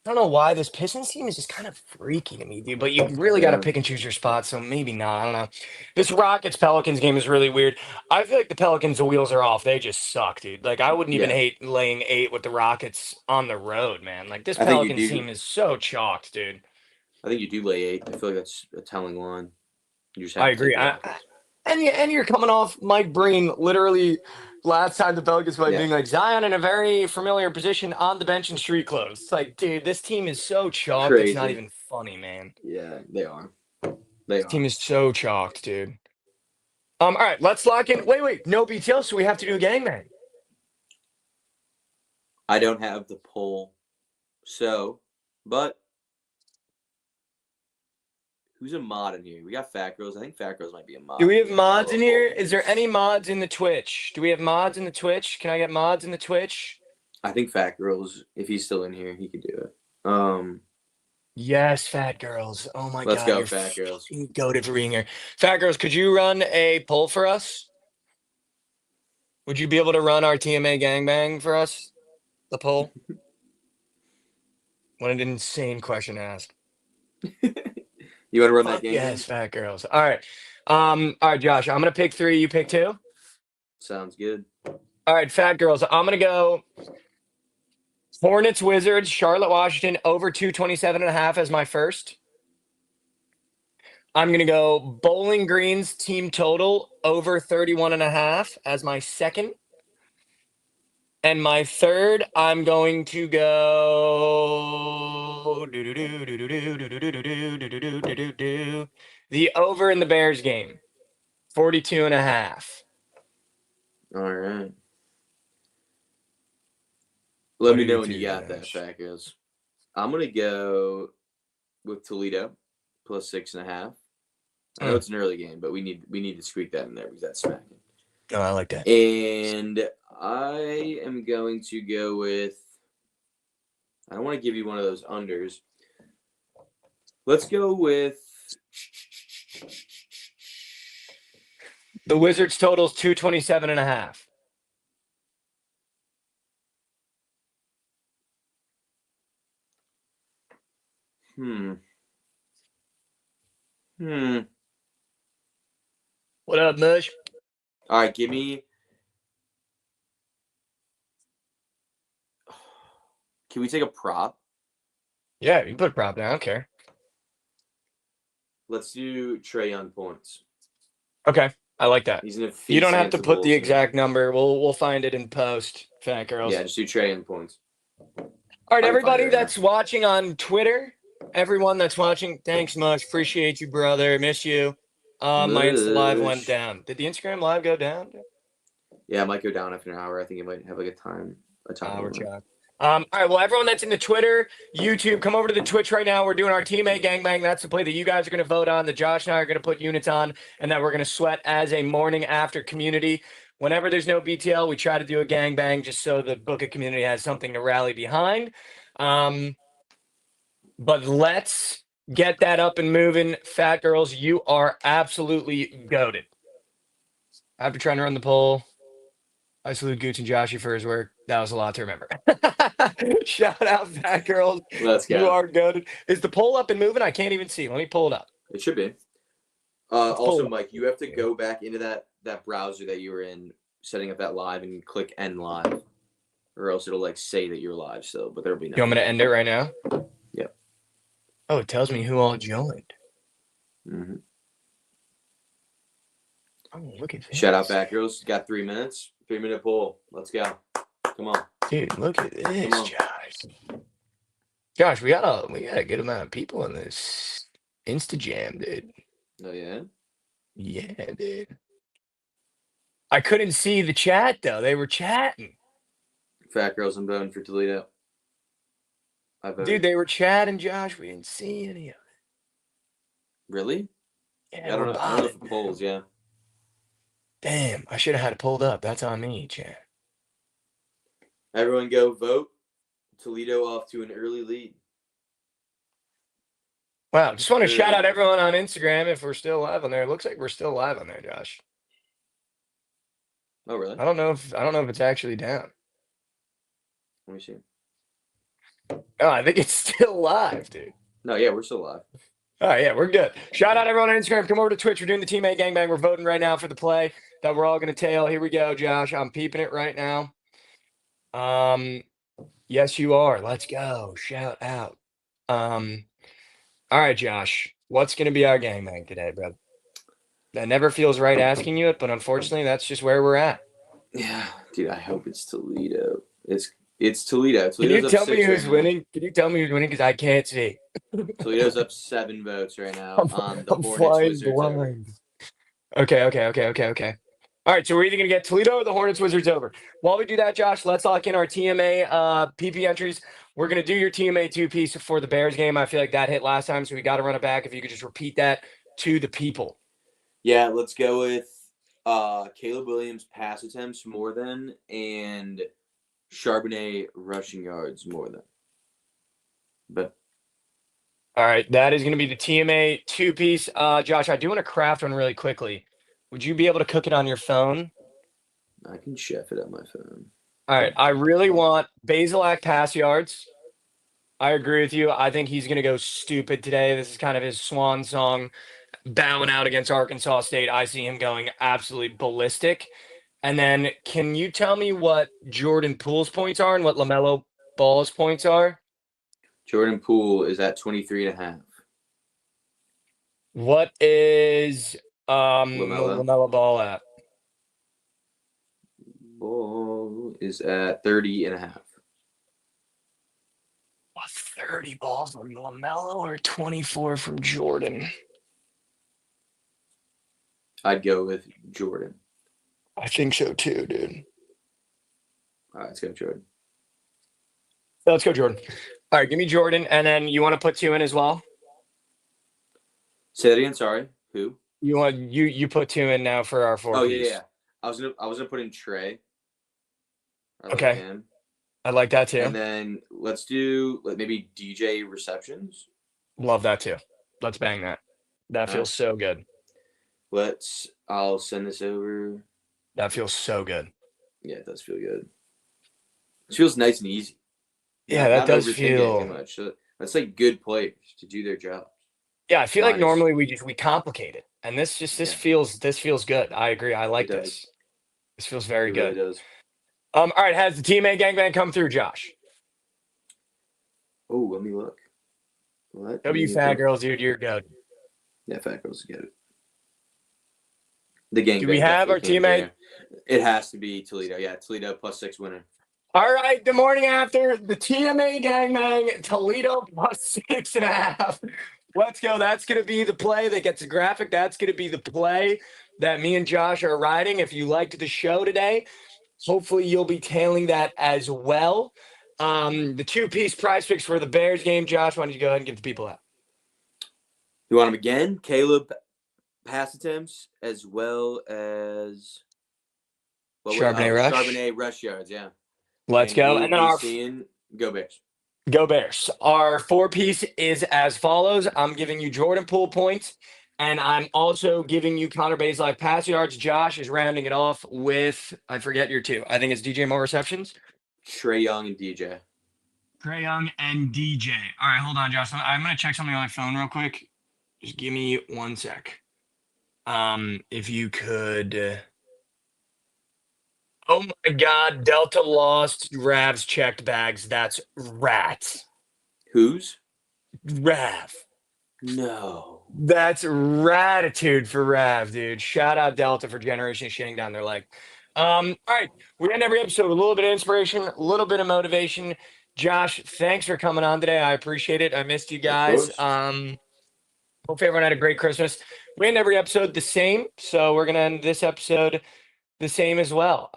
I don't know why this Pistons team is just kind of freaky to me, dude. But you really got to Yeah. pick and choose your spots, so maybe not. I don't know. This Rockets Pelicans game is really weird. I feel like the Pelicans, the wheels are off. They just suck, dude. Like I wouldn't even Yeah. hate laying 8 with the Rockets on the road, man. Like this I think you Pelicans do. team is so chalked, dude. I think you do lay 8. I feel like that's a telling line. You just I have to take agree. the Rockets. And you're coming off Mike Breen literally last time the Pelicans played, Yeah. being like Zion in a very familiar position on the bench in street clothes. It's like, dude, this team is so chalked. It's not Crazy. even funny, man. Yeah, they are. This team is so chalked, dude. All right, let's lock in. Wait, no BTL, so we have to do a gangbang. I don't have the poll, but who's a mod in here? We got Fat Girls. I think Fat Girls might be a mod. Do we have mods in here? Is there any mods in the Twitch? Do we have mods in the Twitch? Can I get mods in the Twitch? I think Fat Girls, if he's still in here, he could do it. Yes, Fat Girls. Oh my God. Let's go, Fat Girls. Goated for being here. Fat Girls, could you run a poll for us? Would you be able to run our TMA gangbang for us? The poll? What an insane question to ask. You want to run that game? Yes, Fat Girls. All right. All right, Josh, I'm gonna pick 3. You pick 2. Sounds good. All right, Fat Girls. I'm gonna go Hornets, Wizards, Charlotte, Washington over 227.5 as my first. I'm gonna go Bowling Green's team total over 31.5 as my second. And my third, I'm going to go the over in the Bears game, 42.5. All right. Let me know when you got that, Fat Girls. I'm gonna go with Toledo plus 6.5. I know it's an early game, but we need to squeak that in there because that's smacking. Oh, I like that. And I am going to go with. I don't want to give you one of those unders. Let's go with the Wizards totals 227.5. What up, Mush? All right, give me. Can we take a prop? Yeah, you can put a prop down. I don't care. Let's do Trae Young points. Okay, I like that. He's in a feast you don't have to against put the Bulls exact number. We'll find it in post, Fat Girls. Yeah, just do Trae Young points. All right, I can find everybody it right that's watching on Twitter, everyone that's watching, thanks much. Appreciate you, brother. Miss you. My Insta Live went down. Did the Instagram Live go down? Yeah, it might go down after an hour. I think it might have like a time Hour limit. check. All right, well, everyone that's in the Twitter, YouTube, come over to the Twitch right now. We're doing our teammate gangbang. That's the play that you guys are going to vote on, that Josh and I are going to put units on, and that we're going to sweat as a morning after community. Whenever there's no BTL, we try to do a gangbang just so the Bookit community has something to rally behind. But let's get that up and moving. Fat girls, you are absolutely goated. After trying to run the poll, I salute Gooch and Joshy for his work. That was a lot to remember. Shout out, Fat girls. Let's go. You are goated. Is the poll up and moving? I can't even see. Let me pull it up. It should be. Also, Mike, you have to go back into that browser that you were in, setting up that live, and click end live, or else it'll like say that you're live still, but there'll be no. You want me to end it right now? Yep. Oh, it tells me who all joined. Mm-hmm. Oh, look at this. Shout out, Fat girls. Got 3 minutes. 3-minute poll. Let's go. Come on, dude. Look at this, Josh. Josh, we got a good amount of people in this Instajam, dude. Oh yeah. Yeah, dude. I couldn't see the chat though. They were chatting. Fat girls, I'm voting for Toledo. Dude, they were chatting, Josh. We didn't see any of it. Really? Yeah, I don't know if polls, yeah. Damn, I should have had it pulled up. That's on me, chat. Everyone go vote. Toledo off to an early lead. Wow, just want to shout out everyone on Instagram if we're still live on there. It looks like we're still live on there, Josh. Oh, really? I don't know if it's actually down. Let me see. Oh, I think it's still live, dude. No, yeah, we're still live. All right, yeah, we're good. Shout out everyone on Instagram. Come over to Twitch. We're doing the Team A Gangbang. We're voting right now for the play that we're all going to tail. Here we go, Josh. I'm peeping it right now. Yes, you are. Let's go. Shout out. All right, Josh. What's going to be our gangbang today, bro? That never feels right asking you it, but unfortunately, that's just where we're at. Yeah, dude. I hope it's Toledo. It's Toledo. Can you tell me who's winning? Can you tell me who's winning? Because I can't see. Toledo's up 7 votes right now on the I'm Hornets flying Wizards. blind. Okay. All right, so we're either going to get Toledo or the Hornets Wizards over. While we do that, Josh, let's lock in our TMA PP entries. We're going to do your TMA 2-piece for the Bears game. I feel like that hit last time, so we got to run it back. If you could just repeat that to the people. Yeah, let's go with Caleb Williams pass attempts more than, and Charbonnet rushing yards more than. But all right, that is going to be the TMA 2-piece. Josh, I do want to craft one really quickly. Would you be able to cook it on your phone? I can chef it on my phone. All right, I really want Basilak pass yards. I agree with you. I think he's going to go stupid today. This is kind of his swan song, bowing out against Arkansas State. I see him going absolutely ballistic. And then can you tell me what Jordan Poole's points are and what LaMelo Ball's points are? Jordan Poole is at 23.5. What is LaMelo Ball at? Ball is at 30.5. What, 30 balls from LaMelo or 24 from Jordan? I'd go with Jordan. I think so too, dude. All right, let's go Jordan. Let's go Jordan. All right, give me Jordan, and then you want to put 2 in as well? Say that again. Sorry, who? You put 2 in now for our 4 piece. Yeah. I was gonna put in Trey. Okay. I like that too. And then let's do maybe DJ receptions. Love that too. Let's bang that. That feels so good. I'll send this over. That feels so good. Yeah, it does feel good. It feels nice and easy. Yeah, that does feel too much. So that's like good players to do their job. Yeah, I feel like normally we complicate it, and this feels good. I agree. I like this. This feels very good. Really does. All right, has the Team A Gangbang come through, Josh? Oh, let me look. What? W Fat Girls, dude, you're good. Yeah, Fat Girls get it. The Gangbang. Do we have our Team A? It has to be Toledo. Yeah, Toledo +6 winner. All right, the morning after, the TMA Gangbang, Toledo +6.5. Let's go. That's going to be the play that gets a graphic. That's going to be the play that me and Josh are riding. If you liked the show today, hopefully you'll be tailing that as well. The 2-piece prize picks for the Bears game. Josh, why don't you go ahead and give the people that? You want them again? Caleb pass attempts as well as Charbonnet Rush. Charbonnet Rush Yards, yeah. Let's go. And then our seeing Go Bears. Go Bears. Our 4-piece is as follows. I'm giving you Jordan Poole points, and I'm also giving you Connor Bazelak pass yards. Josh is rounding it off with, I forget your 2. I think it's DJ Moore receptions. Trae Young and DJ. Trae Young and DJ. All right, hold on, Josh. I'm going to check something on my phone real quick. Just give me 1 sec. If you could... Oh my God, Delta lost Rav's checked bags. That's rats. Whose? Rav. No. That's ratitude for Rav, dude. Shout out Delta for generation shitting down their leg. All right, we end every episode with a little bit of inspiration, a little bit of motivation. Josh, thanks for coming on today. I appreciate it. I missed you guys. Hope everyone had a great Christmas. We end every episode the same, so we're gonna end this episode the same as well.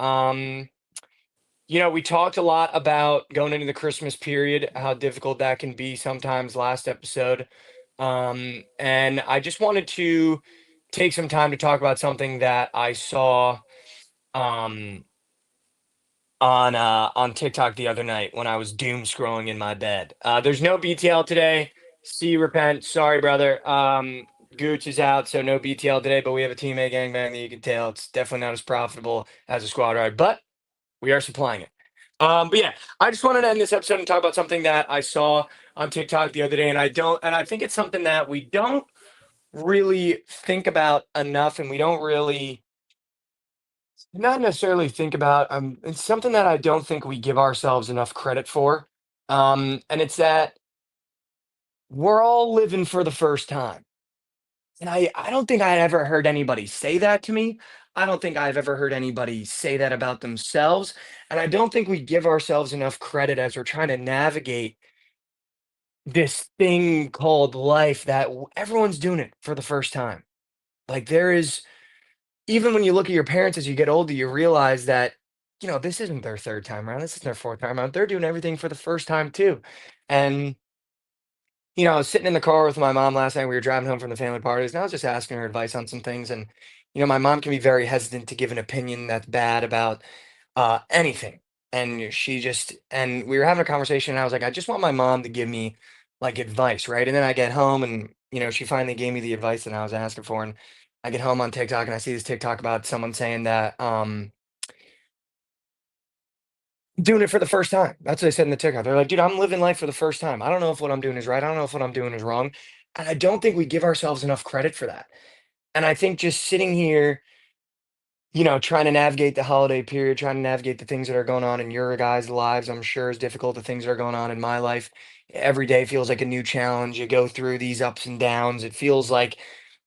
We talked a lot about going into the Christmas period, how difficult that can be sometimes last episode. And I just wanted to take some time to talk about something that I saw on TikTok the other night when I was doom scrolling in my bed. There's no BTL today. See, repent. Sorry, brother. Gooch is out, so no BTL today, but we have a teammate gangbang that you can tell. It's definitely not as profitable as a squad ride, but we are supplying it. But yeah, I just wanted to end this episode and talk about something that I saw on TikTok the other day, and I think it's something that we don't really think about enough, and we don't really, not necessarily think about. It's something that I don't think we give ourselves enough credit for, and it's that we're all living for the first time. And I don't think I ever heard anybody say that to me. I don't think I've ever heard anybody say that about themselves. And I don't think we give ourselves enough credit as we're trying to navigate this thing called life that everyone's doing it for the first time. Like even when you look at your parents as you get older, you realize that, this isn't their third time around. This is their fourth time around. They're doing everything for the first time too. And I was sitting in the car with my mom last night. We were driving home from the family parties, and I was just asking her advice on some things. And, my mom can be very hesitant to give an opinion that's bad about anything. And and we were having a conversation, and I was like, I just want my mom to give me like advice, right? And then I get home, and, she finally gave me the advice that I was asking for. And I get home on TikTok, and I see this TikTok about someone saying that, doing it for the first time. That's what they said in the TikTok. They're like, dude, I'm living life for the first time. I don't know if what I'm doing is right. I don't know if what I'm doing is wrong. And I don't think we give ourselves enough credit for that. And I think just sitting here, trying to navigate the holiday period, trying to navigate the things that are going on in your guys' lives, I'm sure is difficult. The things that are going on in my life. Every day feels like a new challenge. You go through these ups and downs. It feels like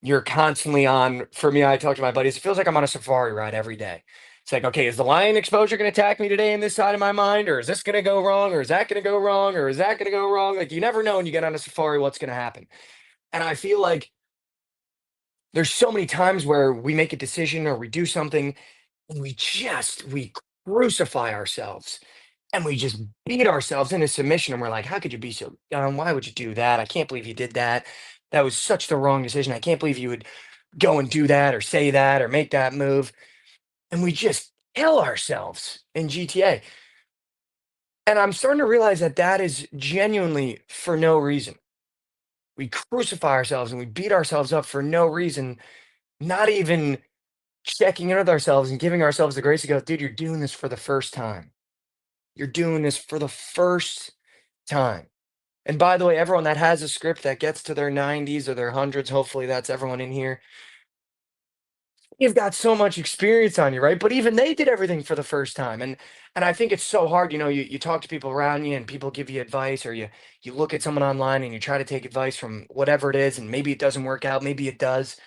you're constantly on, for me, I talk to my buddies, it feels like I'm on a safari ride every day. It's like, okay, is the lion exposure going to attack me today in this side of my mind? Or is this going to go wrong? Or is that going to go wrong? Or is that going to go wrong? Like, you never know when you get on a safari what's going to happen. And I feel like there's so many times where we make a decision or we do something and we crucify ourselves and we just beat ourselves into submission. And we're like, how could you be so dumb? Why would you do that? I can't believe you did that. That was such the wrong decision. I can't believe you would go and do that or say that or make that move. And we just kill ourselves in GTA. And I'm starting to realize that is genuinely for no reason. We crucify ourselves and we beat ourselves up for no reason, not even checking in with ourselves and giving ourselves the grace to go, dude, you're doing this for the first time. You're doing this for the first time. And by the way, everyone that has a script that gets to their 90s or their hundreds, hopefully that's everyone in here. You've got so much experience on you, right? But even they did everything for the first time. And I think it's so hard, you talk to people around you and people give you advice, or you look at someone online and you try to take advice from whatever it is, and maybe it doesn't work out, maybe it does.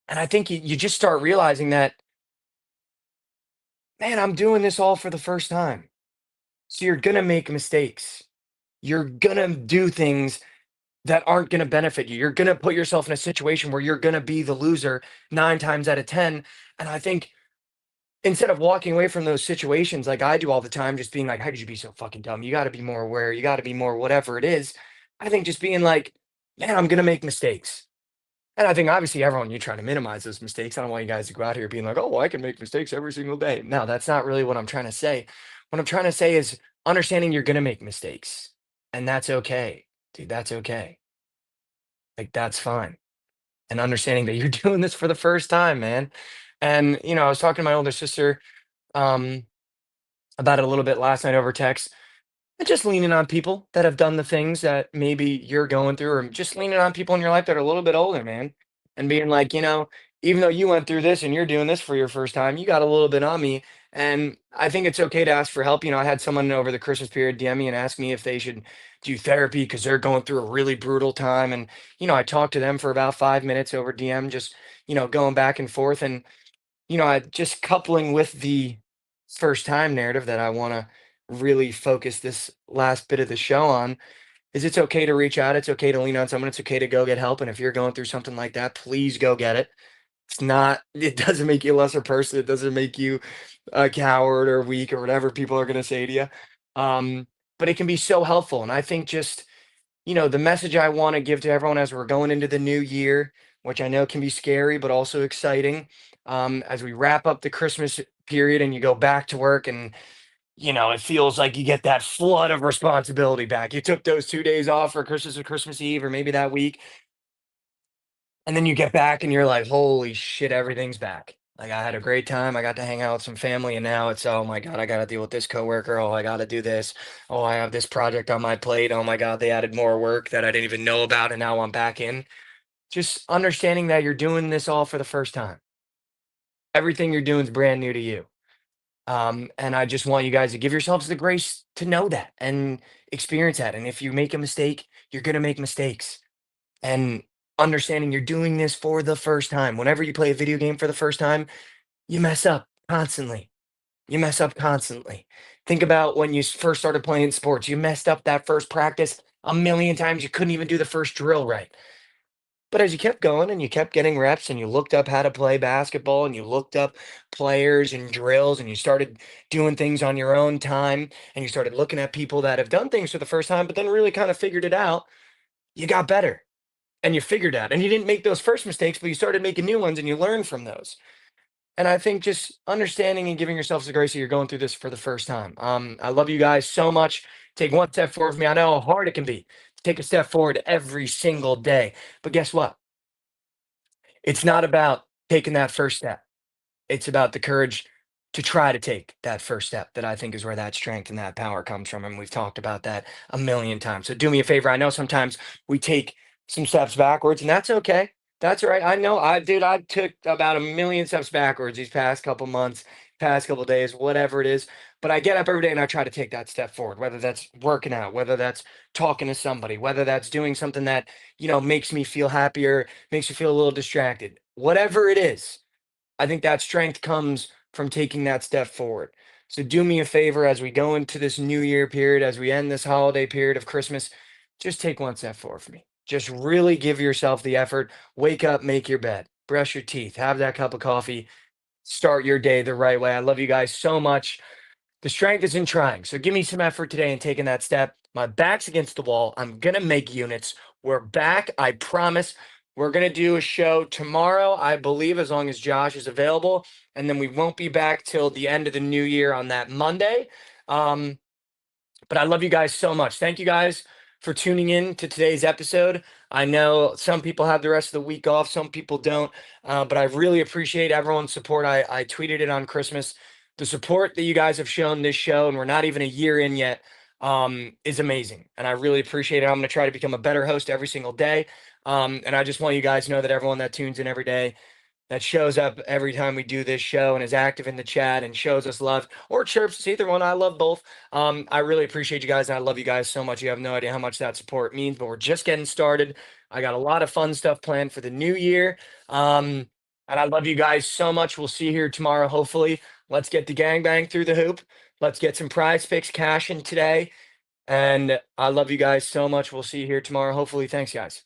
And I think you just start realizing that, man, I'm doing this all for the first time. So you're going to make mistakes. You're going to do things that aren't going to benefit you. You're going to put yourself in a situation where you're going to be the loser 9 times out of 10. And I think instead of walking away from those situations like I do all the time, just being like, how could you be so fucking dumb? You got to be more aware. You got to be more whatever it is. I think just being like, man, I'm going to make mistakes. And I think obviously everyone, you try to minimize those mistakes. I don't want you guys to go out here being like, oh, well, I can make mistakes every single day. No, that's not really what I'm trying to say. What I'm trying to say is understanding you're going to make mistakes. And that's okay, dude. That's okay. Like, that's fine. And understanding that you're doing this for the first time, man. And, I was talking to my older sister um, about it a little bit last night over text. And just leaning on people that have done the things that maybe you're going through, or just leaning on people in your life that are a little bit older, man. And being like, even though you went through this and you're doing this for your first time, you got a little bit on me. And I think it's okay to ask for help. I had someone over the Christmas period DM me and ask me if they should do therapy because they're going through a really brutal time. And, I talked to them for about 5 minutes over DM, just, going back and forth. And I just coupling with the first time narrative that I want to really focus this last bit of the show on is it's okay to reach out. It's okay to lean on someone. It's okay to go get help. And if you're going through something like that, please go get it. It doesn't make you a lesser person. It doesn't make you a coward or weak or whatever people are going to say to you. But it can be so helpful. And I think just, the message I want to give to everyone as we're going into the new year, which I know can be scary, but also exciting, as we wrap up the Christmas period and you go back to work and, it feels like you get that flood of responsibility back. You took those 2 days off for Christmas or Christmas Eve, or maybe that week. And then you get back and you're like, holy shit, everything's back. Like I had a great time. I got to hang out with some family, and now it's, oh my God, I got to deal with this coworker. Oh, I got to do this. Oh, I have this project on my plate. Oh my God, they added more work that I didn't even know about, and now I'm back in. Just understanding that you're doing this all for the first time. Everything you're doing is brand new to you. And I just want you guys to give yourselves the grace to know that and experience that. And if you make a mistake, you're going to make mistakes. And understanding you're doing this for the first time. Whenever you play a video game for the first time, you mess up constantly. You mess up constantly. Think about when you first started playing sports. You messed up that first practice a million times. You couldn't even do the first drill right. But as you kept going and you kept getting reps and you looked up how to play basketball and you looked up players and drills and you started doing things on your own time and you started looking at people that have done things for the first time, but then really kind of figured it out, you got better and you figured out. And you didn't make those first mistakes, but you started making new ones and you learned from those. And I think just understanding and giving yourselves the grace that you're going through this for the first time. I love you guys so much. Take one step forward for me. I know how hard it can be to take a step forward every single day. But guess what? It's not about taking that first step. It's about the courage to try to take that first step that I think is where that strength and that power comes from. And we've talked about that a million times. So do me a favor. I know sometimes we take some steps backwards, and that's okay. That's all right. I know I took about a million steps backwards these past couple months, past couple days, whatever it is. But I get up every day and I try to take that step forward, whether that's working out, whether that's talking to somebody, whether that's doing something that, makes me feel happier, makes you feel a little distracted, whatever it is. I think that strength comes from taking that step forward. So do me a favor as we go into this new year period, as we end this holiday period of Christmas, just take one step forward for me. Just really give yourself the effort. Wake up, make your bed, brush your teeth, have that cup of coffee, start your day the right way. I love you guys so much. The strength is in trying. So give me some effort today in taking that step. My back's against the wall. I'm going to make units. We're back. I promise. We're going to do a show tomorrow, I believe, as long as Josh is available. And then we won't be back till the end of the new year on that Monday. But I love you guys so much. Thank you guys for tuning in to today's episode. I know some people have the rest of the week off, some people don't, but I really appreciate everyone's support. I tweeted it on Christmas. The support that you guys have shown this show, and we're not even a year in yet, is amazing. And I really appreciate it. I'm going to try to become a better host every single day. And I just want you guys to know that everyone that tunes in every day, that shows up every time we do this show and is active in the chat and shows us love or chirps us, either one. I love both. I really appreciate you guys, and I love you guys so much. You have no idea how much that support means, but we're just getting started. I got a lot of fun stuff planned for the new year. And I love you guys so much. We'll see you here tomorrow, hopefully. Let's get the gangbang through the hoop. Let's get some prize picks cash in today. And I love you guys so much. We'll see you here tomorrow, hopefully. Thanks, guys.